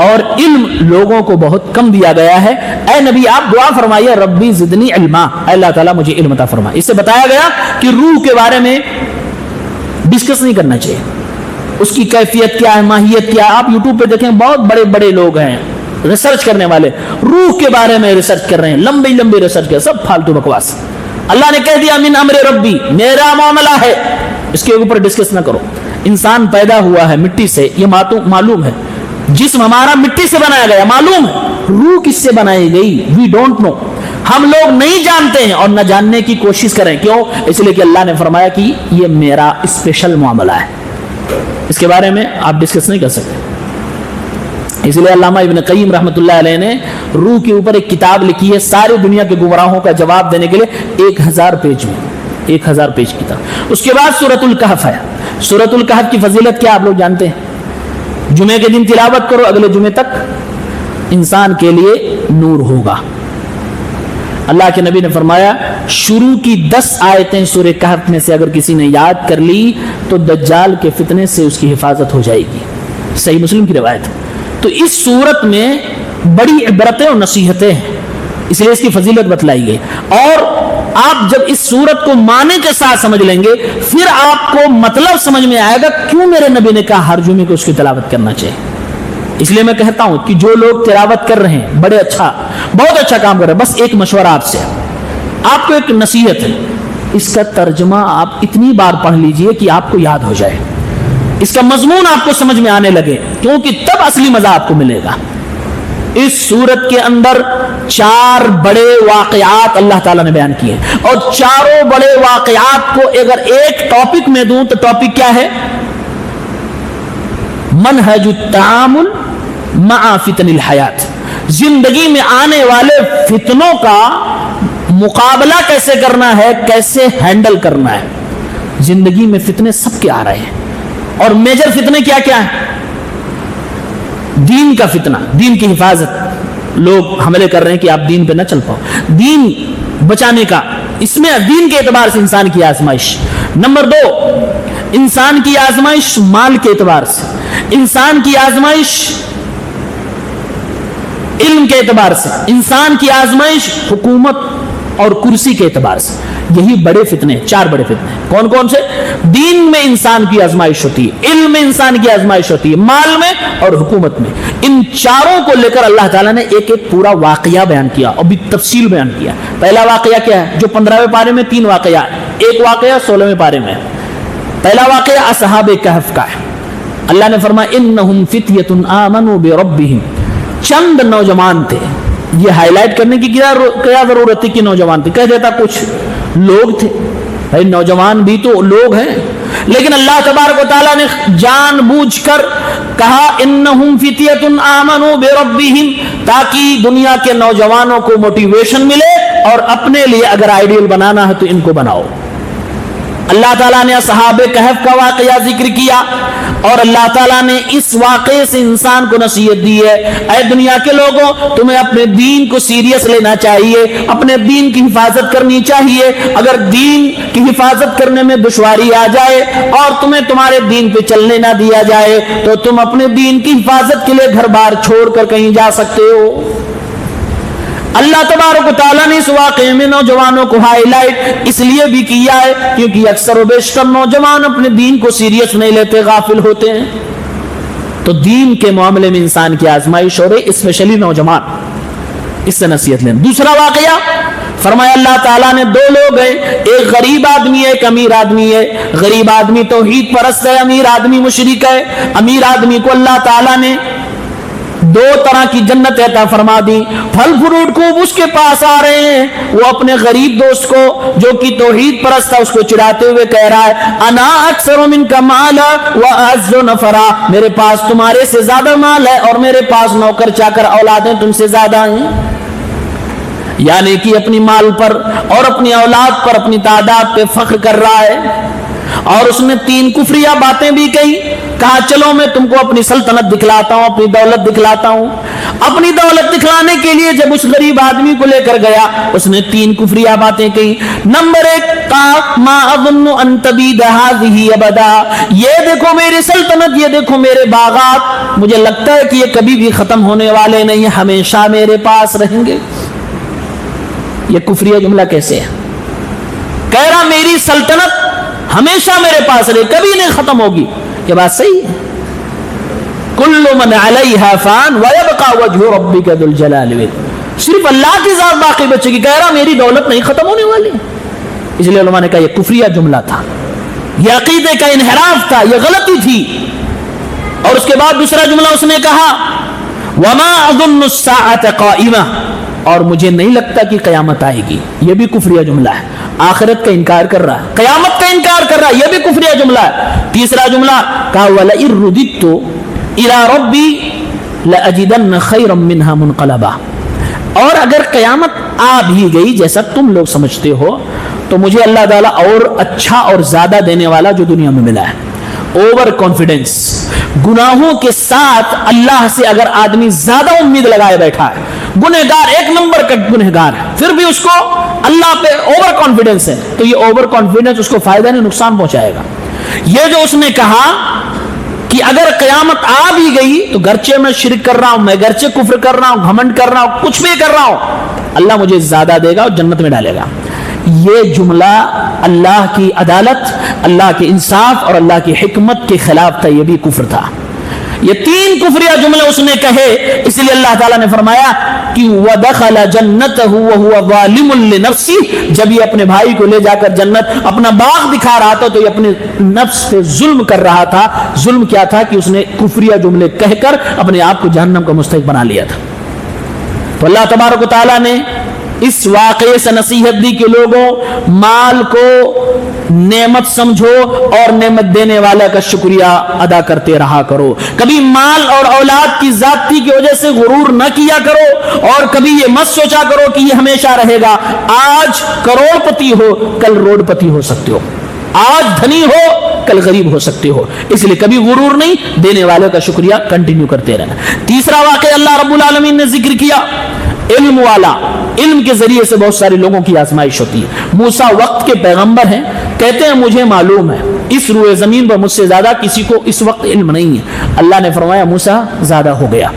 اور علم لوگوں کو بہت کم دیا گیا ہے. اے نبی آپ دعا فرمائیے ربی زدنی علما, اے اللہ تعالیٰ مجھے علم عطا فرما. اس سے بتایا گیا کہ روح کے بارے میں ڈسکس نہیں کرنا چاہیے, اس کی کیفیت کیا ہے, ماہیت کیا ہے. آپ یوٹیوب پہ دیکھیں بہت بڑے بڑے لوگ ہیں ریسرچ کرنے والے, روح کے بارے میں ریسرچ کر رہے ہیں, لمبی لمبی ریسرچ کر, سب فالتو بکواس. اللہ نے کہہ دیا من امر ربی, میرا معاملہ ہے, اس کے اوپر ڈسکس نہ کرو. انسان پیدا ہوا ہے مٹی سے, یہ معلوم ہے. جسم ہمارا مٹی سے بنایا گیا, معلوم ہے. روح کس سے بنائی گئی وی ڈونٹ نو. ہم لوگ نہیں جانتے ہیں اور نہ جاننے کی کوشش کریں. کیوں؟ اس لیے کہ اللہ نے فرمایا کہ یہ میرا اسپیشل معاملہ ہے, اس کے بارے میں آپ ڈسکس نہیں کر سکتے. اس لیے علامہ ابن قیم رحمۃ اللہ علیہ نے روح کے اوپر ایک کتاب لکھی ہے ساری دنیا کے گمراہوں کا جواب دینے کے لیے, 1000 پیج میں, 1000 پیج کتاب. اس کے بعد سورۃ الکہف ہے. سورۃ الکہف کی فضیلت کیا آپ لوگ جانتے ہیں؟ جمعے کے دن تلاوت کرو, اگلے جمعے تک انسان کے لیے نور ہوگا. اللہ کے نبی نے فرمایا شروع کی 10 آیتیں سورہ کہف میں سے اگر کسی نے یاد کر لی تو دجال کے فتنے سے اس کی حفاظت ہو جائے گی. صحیح مسلم کی روایت. تو اس سورت میں بڑی عبرتیں اور نصیحتیں ہیں, اس لیے اس کی فضیلت بتلائی گئی. اور آپ جب اس سورت کو معنی کے ساتھ سمجھ لیں گے پھر آپ کو مطلب سمجھ میں آئے گا کیوں میرے نبی نے کہا ہر جمعے کو اس کی تلاوت کرنا چاہیے. اس لیے میں کہتا ہوں کہ جو لوگ تلاوت کر رہے ہیں بڑے اچھا, بہت اچھا کام کر رہے ہیں. بس ایک مشورہ آپ سے, آپ کو ایک نصیحت ہے, اس کا ترجمہ آپ اتنی بار پڑھ لیجئے کہ آپ کو یاد ہو جائے, اس کا مضمون آپ کو سمجھ میں آنے لگے, کیونکہ تب اصلی مزہ آپ کو ملے گا. اس سورت کے اندر 4 بڑے واقعات اللہ تعالیٰ نے بیان کیے, اور چاروں بڑے واقعات کو اگر ایک ٹاپک میں دوں تو ٹاپک کیا ہے؟ منہج التعامل مع فتن الحیات. زندگی میں آنے والے فتنوں کا مقابلہ کیسے کرنا ہے, کیسے ہینڈل کرنا ہے. زندگی میں فتنے سب کے آ رہے ہیں, اور میجر فتنے کیا کیا ہیں؟ دین کا فتنہ, دین کی حفاظت. لوگ حملے کر رہے ہیں کہ آپ دین پہ نہ چل پاؤ, دین بچانے کا, اس میں دین کے اعتبار سے انسان کی آزمائش. نمبر 2, انسان کی آزمائش مال کے اعتبار سے, انسان کی آزمائش علم کے اعتبار سے, انسان کی آزمائش حکومت اور کرسی کے اعتبار سے. یہی بڑے فتنے, 4 بڑے فتنے. کون کون سے؟ دین میں انسان کی آزمائش ہوتی ہے, علم میں انسان کی آزمائش ہوتی ہے, مال میں اور حکومت میں. ان چاروں کو لے کر اللہ تعالیٰ نے ایک ایک پورا واقعہ بیان کیا اور بھی تفصیل بیان کیا. پہلا واقعہ کیا ہے جو 15ویں پارے میں 3 واقعہ, ایک واقعہ 16ویں پارے میں. پہلا واقعہ اصحاب کہف کا ہے. اللہ نے فرمایا انہم فتیۃ آمنوا بربہم, چند نوجوان تھے. یہ ہائی لائٹ کرنے کی کیا ضرورت تھی کہ نوجوان تھے, کہہ دیتا کچھ لوگ تھے. بھائی نوجوان بھی تو لوگ ہیں, لیکن اللہ تبارک و تعالیٰ نے جان بوجھ کر کہا انہم فتیۃ آمنوا بربہم, تاکہ دنیا کے نوجوانوں کو موٹیویشن ملے اور اپنے لیے اگر آئیڈیل بنانا ہے تو ان کو بناؤ. اللہ تعالیٰ نے اصحاب کہف کا واقعہ ذکر کیا, اور اللہ تعالیٰ نے اس واقعے سے انسان کو نصیحت دی ہے, اے دنیا کے لوگوں تمہیں اپنے دین کو سیریس لینا چاہیے, اپنے دین کی حفاظت کرنی چاہیے. اگر دین کی حفاظت کرنے میں دشواری آ جائے اور تمہیں تمہارے دین پہ چلنے نہ دیا جائے تو تم اپنے دین کی حفاظت کے لیے گھر بار چھوڑ کر کہیں جا سکتے ہو. اللہ تبارک و تعالیٰ نے اس واقعے میں نوجوانوں کو ہائی لائٹ اس لیے بھی کیا ہے کیونکہ اکثر و بیشتر نوجوان اپنے دین کو سیریس نہیں لیتے, غافل ہوتے ہیں. تو دین کے معاملے میں انسان کی آزمائش ہو رہی, اسپیشلی نوجوان, اس سے نصیحت لیں. دوسرا واقعہ فرمایا اللہ تعالیٰ نے 2 لوگ ہیں, ایک غریب آدمی ہے, ایک امیر آدمی ہے. غریب آدمی توحید پرست ہے, امیر آدمی مشرک ہے. امیر آدمی کو اللہ تعالیٰ نے 2 طرح کی جنت عطا فرما دی. پھل فروٹ خوب اس کے پاس آ رہے ہیں, وہ اپنے غریب دوست کو جو کہ توحید پرست تھا اس کو چڑھاتے ہوئے کہہ رہا ہے انا اکثر منک مالا واعز نفرا, میرے پاس تمہارے سے زیادہ مال ہے اور میرے پاس نوکر چاکر اولادیں تم سے زیادہ ہیں. یعنی کہ اپنی مال پر اور اپنی اولاد پر, اپنی تعداد پہ فخر کر رہا ہے. اور اس نے 3 کفریہ باتیں بھی کہی, کہا چلو میں تم کو اپنی سلطنت دکھلاتا ہوں, اپنی دولت دکھلاتا ہوں. اپنی دولت دکھلانے کے لیے جب اس غریب آدمی کو لے کر گیا اس نے 3 کفریہ باتیں کہی. نمبر 1, کہا ما اظن ان تبید هذه ابدا, یہ دیکھو میری سلطنت, یہ دیکھو میرے باغات, مجھے لگتا ہے کہ یہ کبھی بھی ختم ہونے والے نہیں, ہمیشہ میرے پاس رہیں گے. یہ کفریہ جملہ کیسے ہے؟ کہہ رہا میری سلطنت ہمیشہ میرے پاس رہے, کبھی نہیں ختم ہوگی. یہ بات صحیح ہے. کل من علیہا فان ویبقى وجہ ربک ذو الجلال والاکرام, صرف اللہ کی ذات باقی بچے گی. کہہ رہا میری دولت نہیں ختم ہونے والی. اس لیے علماء نے کہا یہ کفریہ جملہ تھا, یہ عقیدے کا انحراف تھا, یہ غلطی تھی. اور اس کے بعد دوسرا جملہ اس نے کہا وما اظن الساعة قائمة, اور مجھے نہیں لگتا کہ قیامت آئے گی، یہ بھی کفریہ جملہ ہے. آخرت کا انکار کر رہا ہے، قیامت کا انکار کر رہا ہے، یہ بھی کفریہ جملہ ہے. تیسرا جملہ کہا وَلَئِن رُدِدتُّ إِلَىٰ رَبِّي لَأَجِدَنَّ خَيْرًا مِّنْهَا مُنْقَلَبًا. اور اگر قیامت آ بھی گئی جیسا تم لوگ سمجھتے ہو تو مجھے اللہ تعالیٰ اور اچھا اور زیادہ دینے والا جو دنیا میں ملا ہے. Over confidence. گناہوں کے ساتھ اللہ سے اگر آدمی زیادہ امید لگائے بیٹھا ہے، گنہگار ایک نمبر کا گنہگار ہے، پھر بھی اس کو اللہ پہ اوور کانفیڈنس ہے، تو یہ اوور کانفیڈنس اس کو فائدہ نہیں نقصان پہنچائے گا. یہ جو اس نے کہا کہ اگر قیامت آ بھی گئی تو گرچہ میں شرک کر رہا ہوں، میں گرچہ کفر کر رہا ہوں، گھمنڈ کر رہا ہوں، کچھ بھی کر رہا ہوں، اللہ مجھے زیادہ دے گا اور جنت میں ڈالے گا. یہ جملہ اللہ کی عدالت، اللہ کے انصاف اور اللہ کی حکمت کے خلاف تھا، یہ بھی کفر تھا. یہ تین کفریہ جملے اس نے کہے، اس لیے اللہ تعالیٰ نے فرمایا کہ وَدَخَلَ جَنَّتَهُ وَهُوَ ظَالِمٌ لِنَفْسِهِ. جب یہ اپنے بھائی کو لے جا کر جنت اپنا باغ دکھا رہا تھا تو یہ اپنے نفس پہ ظلم کر رہا تھا. ظلم کیا تھا کہ اس نے کفریہ جملے کہہ کر اپنے آپ کو جہنم کا مستحق بنا لیا تھا. تو اللہ تبارک و تعالیٰ نے اس واقعے سے نصیحت دی کہ لوگوں، مال کو نعمت سمجھو اور نعمت دینے والا کا شکریہ ادا کرتے رہا کرو. کبھی مال اور اولاد کی زیادتی کی وجہ سے غرور نہ کیا کرو، اور کبھی یہ مت سوچا کرو کہ یہ ہمیشہ رہے گا. آج کروڑ پتی ہو، کل روڈ پتی ہو سکتے ہو. آج دھنی ہو، کل غریب ہو سکتے ہو. اس لیے کبھی غرور نہیں، دینے والے کا شکریہ کنٹینیو کرتے رہنا. تیسرا واقعہ اللہ رب العالمین نے ذکر کیا، علم والا. علم کے ذریعے سے بہت سارے لوگوں کی آزمائش ہوتی ہے. موسیٰ وقت کے پیغمبر ہیں، کہتے ہیں مجھے معلوم ہے اس روئے زمین پر مجھ سے زیادہ کسی کو اس وقت علم نہیں ہے. اللہ نے فرمایا موسیٰ زیادہ ہو گیا.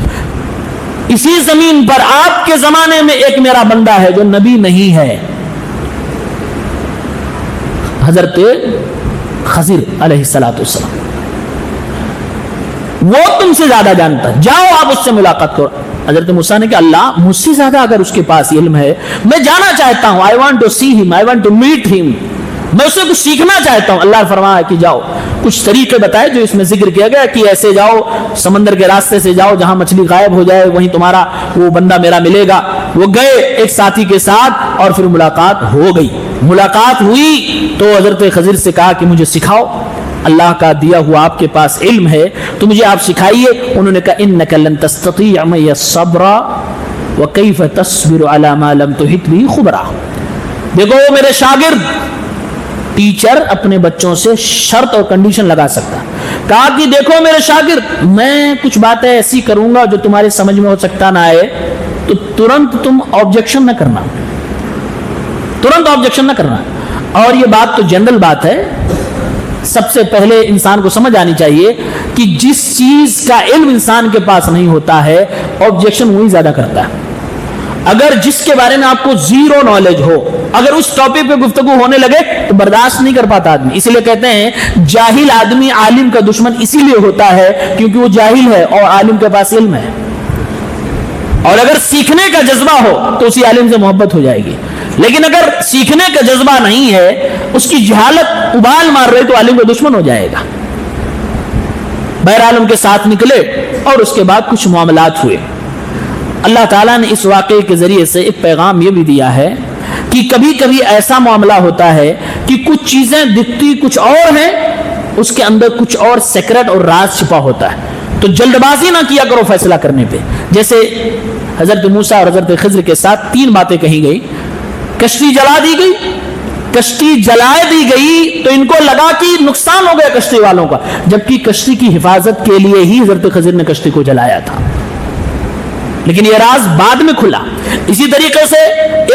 اسی زمین پر آپ کے زمانے میں ایک میرا بندہ ہے جو نبی نہیں ہے، حضرت خضر علیہ السلام. وہ تم سے زیادہ جانتا ہے، جاؤ آپ اس سے ملاقات کرو. حضرت موسیٰ نے کہا اللہ مجھ سے زیادہ اگر اس کے پاس علم ہے، میں جانا چاہتا ہوں. I want to see him, I want to meet him. میں اسے کچھ سیکھنا چاہتا ہوں. اللہ نے فرمایا کہ جاؤ. کچھ طریقے بتائے جو اس میں ذکر کیا گیا کہ ایسے جاؤ، سمندر کے راستے سے جاؤ، جہاں مچھلی غائب ہو جائے وہیں تمہارا وہ بندہ میرا ملے گا. وہ گئے ایک ساتھی کے ساتھ اور پھر ملاقات ہو گئی. ملاقات ہوئی تو حضرت خضر سے کہا کہ مجھے سکھاؤ، اللہ کا دیا ہوا آپ کے پاس علم ہے تو مجھے آپ سکھائیے. انہوں نے کہا انک لن تستطیع معی الصبر وکیف تصبر علی ما لم تحط به خبرا. دیکھو میرے شاگرد، ٹیچر اپنے بچوں سے شرط اور کنڈیشن لگا سکتا. کہا کہ دیکھو میرے شاگرد، میں کچھ باتیں ایسی کروں گا جو تمہارے سمجھ میں ہو سکتا نہ آئے، تو ترنت تم آبجیکشن نہ کرنا، ترنت آبجیکشن نہ کرنا. اور یہ بات تو جنرل بات ہے، سب سے پہلے انسان کو سمجھ آنی چاہیے کہ جس چیز کا علم انسان کے پاس نہیں ہوتا ہے آبجیکشن وہی زیادہ کرتا ہے. اگر جس کے بارے میں آپ کو زیرو نالج ہو، اگر اس ٹاپک پہ گفتگو ہونے لگے تو برداشت نہیں کر پاتا آدمی. اسی لیے کہتے ہیں جاہل آدمی عالم کا دشمن اسی لیے ہوتا ہے کیونکہ وہ جاہل ہے اور عالم کے پاس علم ہے. اور اگر سیکھنے کا جذبہ ہو تو اسی عالم سے محبت ہو جائے گی. لیکن اگر سیکھنے کا جذبہ نہیں ہے، اس کی جہالت ابال مار رہے تو عالم کا دشمن ہو جائے گا. بہرحال ان کے ساتھ نکلے اور اس کے بعد کچھ معاملات ہوئے. اللہ تعالیٰ نے اس واقعے کے ذریعے سے ایک پیغام یہ بھی دیا ہے کہ کبھی کبھی ایسا معاملہ ہوتا ہے کہ کچھ چیزیں دکھتی کچھ اور ہیں، اس کے اندر کچھ اور سیکرٹ اور راز چھپا ہوتا ہے. تو جلد بازی نہ کیا کرو فیصلہ کرنے پہ. جیسے حضرت موسیٰ اور حضرت خضر کے ساتھ تین باتیں کہی گئی. کشتی جلا دی گئی، کشتی جلائے دی گئی تو ان کو لگا کہ نقصان ہو گیا کشتی والوں کا، جبکہ کشتی کی حفاظت کے لیے ہی حضرت خضر نے کشتی کو جلایا تھا. لیکن یہ راز بعد میں کھلا. اسی طریقے سے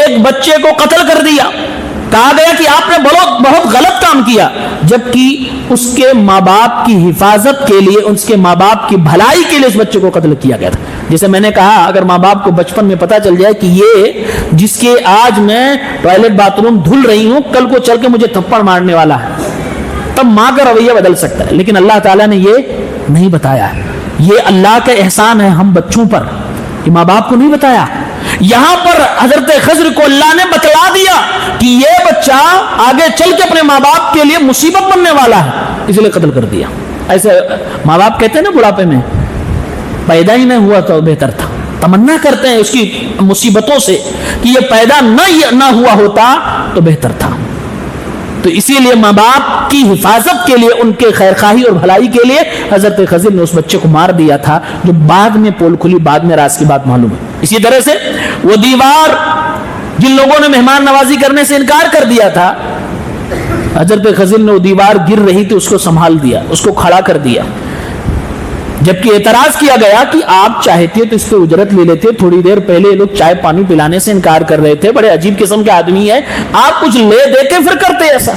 ایک بچے کو قتل کر دیا، کہا گیا کہ آپ نے بہت غلط کام کیا، جبکہ اس کے ماں باپ کی حفاظت کے لیے، اس کے ماں باپ کی بھلائی کے لیے اس بچے کو قتل کیا گیا تھا. جیسے میں نے کہا اگر ماں باپ کو بچپن میں پتا چل جائے کہ یہ جس کے آج میں ٹوائلٹ باتھ روم دھل رہی ہوں کل کو چل کے مجھے تھپڑ مارنے والا ہے، تب ماں کا رویہ بدل سکتا ہے. لیکن اللہ تعالیٰ نے یہ نہیں بتایا. یہ اللہ کا احسان ہے ہم بچوں پر، یہ ماں باپ کو نہیں بتایا. یہاں پر حضرت خضر کو اللہ نے بتلا دیا کہ یہ بچہ آگے چل کے اپنے ماں باپ کے لیے مصیبت بننے والا ہے، اس لیے قتل کر دیا. ایسے ماں باپ کہتے ہیں نا بڑھاپے میں پیدا ہی نہیں ہوا تو بہتر تھا. تمنا کرتے ہیں اس کی مصیبتوں سے کہ یہ پیدا نہ ہوا ہوتا تو بہتر تھا. تو اسی لیے ماں باپ کی حفاظت کے لیے، ان کے خیرخواہی اور بھلائی کے لیے حضرت خضر نے اس بچے کو مار دیا تھا، جو بعد میں پول کھلی، بعد میں راز کی بات معلوم ہے. اسی طرح سے وہ دیوار جن لوگوں نے مہمان نوازی کرنے سے انکار کر دیا تھا، حضرت خضر نے وہ دیوار گر رہی تھی اس کو سنبھال دیا، اس کو کھڑا کر دیا. جبکہ اعتراض کیا گیا کہ آپ چاہتے تو اس پہ اجرت لے لیتے، تھوڑی دیر پہلے لوگ چائے پانی پلانے سے انکار کر رہے تھے، بڑے عجیب قسم کے آدمی ہے، آپ کچھ لے دے کے پھر کرتے ایسا.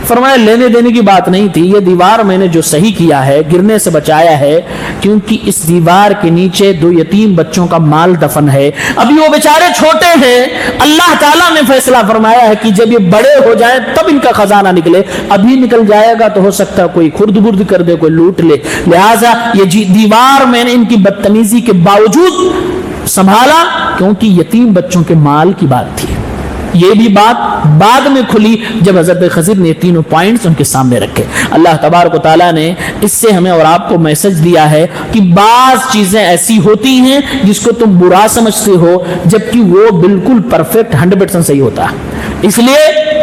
فرمایا لینے دینے کی بات نہیں تھی، یہ دیوار میں نے جو صحیح کیا ہے، گرنے سے بچایا ہے، کیونکہ اس دیوار کے نیچے 2 یتیم بچوں کا مال دفن ہے. ابھی وہ بیچارے چھوٹے ہیں، اللہ تعالیٰ نے فیصلہ فرمایا ہے کہ جب یہ بڑے ہو جائیں تب ان کا خزانہ نکلے، ابھی نکل جائے گا تو ہو سکتا ہے کوئی خرد برد کر دے، کوئی لوٹ لے. لہٰذا یہ دیوار میں نے ان کی بدتمیزی کے باوجود سنبھالا، کیونکہ یتیم بچوں کے مال کی بات تھی. یہ بھی بات بعد میں کھلی جب حضرت خضر نے تینوں پوائنٹس ان کے سامنے رکھے. اللہ تبارک و تعالیٰ نے اس سے ہمیں اور آپ کو میسج دیا ہے کہ بعض چیزیں ایسی ہوتی ہیں جس کو تم برا سمجھتے ہو، جبکہ وہ بالکل پرفیکٹ 100% صحیح ہوتا ہے. اس لیے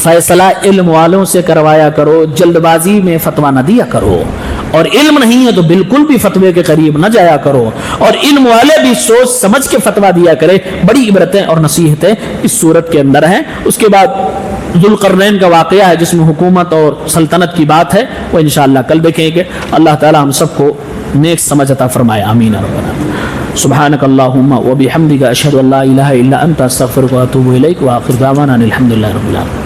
فیصلہ علم والوں سے کروایا کرو، جلد بازی میں فتویٰ نہ دیا کرو، اور علم نہیں ہے تو بالکل بھی فتوے کے قریب نہ جایا کرو، اور علم والے بھی سوچ سمجھ کے فتویٰ دیا کرے. بڑی عبرتیں اور نصیحتیں اس صورت کے اندر ہیں. اس کے بعد ذوالقرنین کا واقعہ ہے جس میں حکومت اور سلطنت کی بات ہے، وہ انشاءاللہ کل دیکھیں گے. اللہ تعالی ہم سب کو نیک سمجھ عطا فرمائے. آمین رب العالمین. سبحانک اللہم و بحمدک اشہد ان لا الہ الا انت استغفرک و اتوب الیک، وآخر دعوانا الحمدللہ رب العالمین.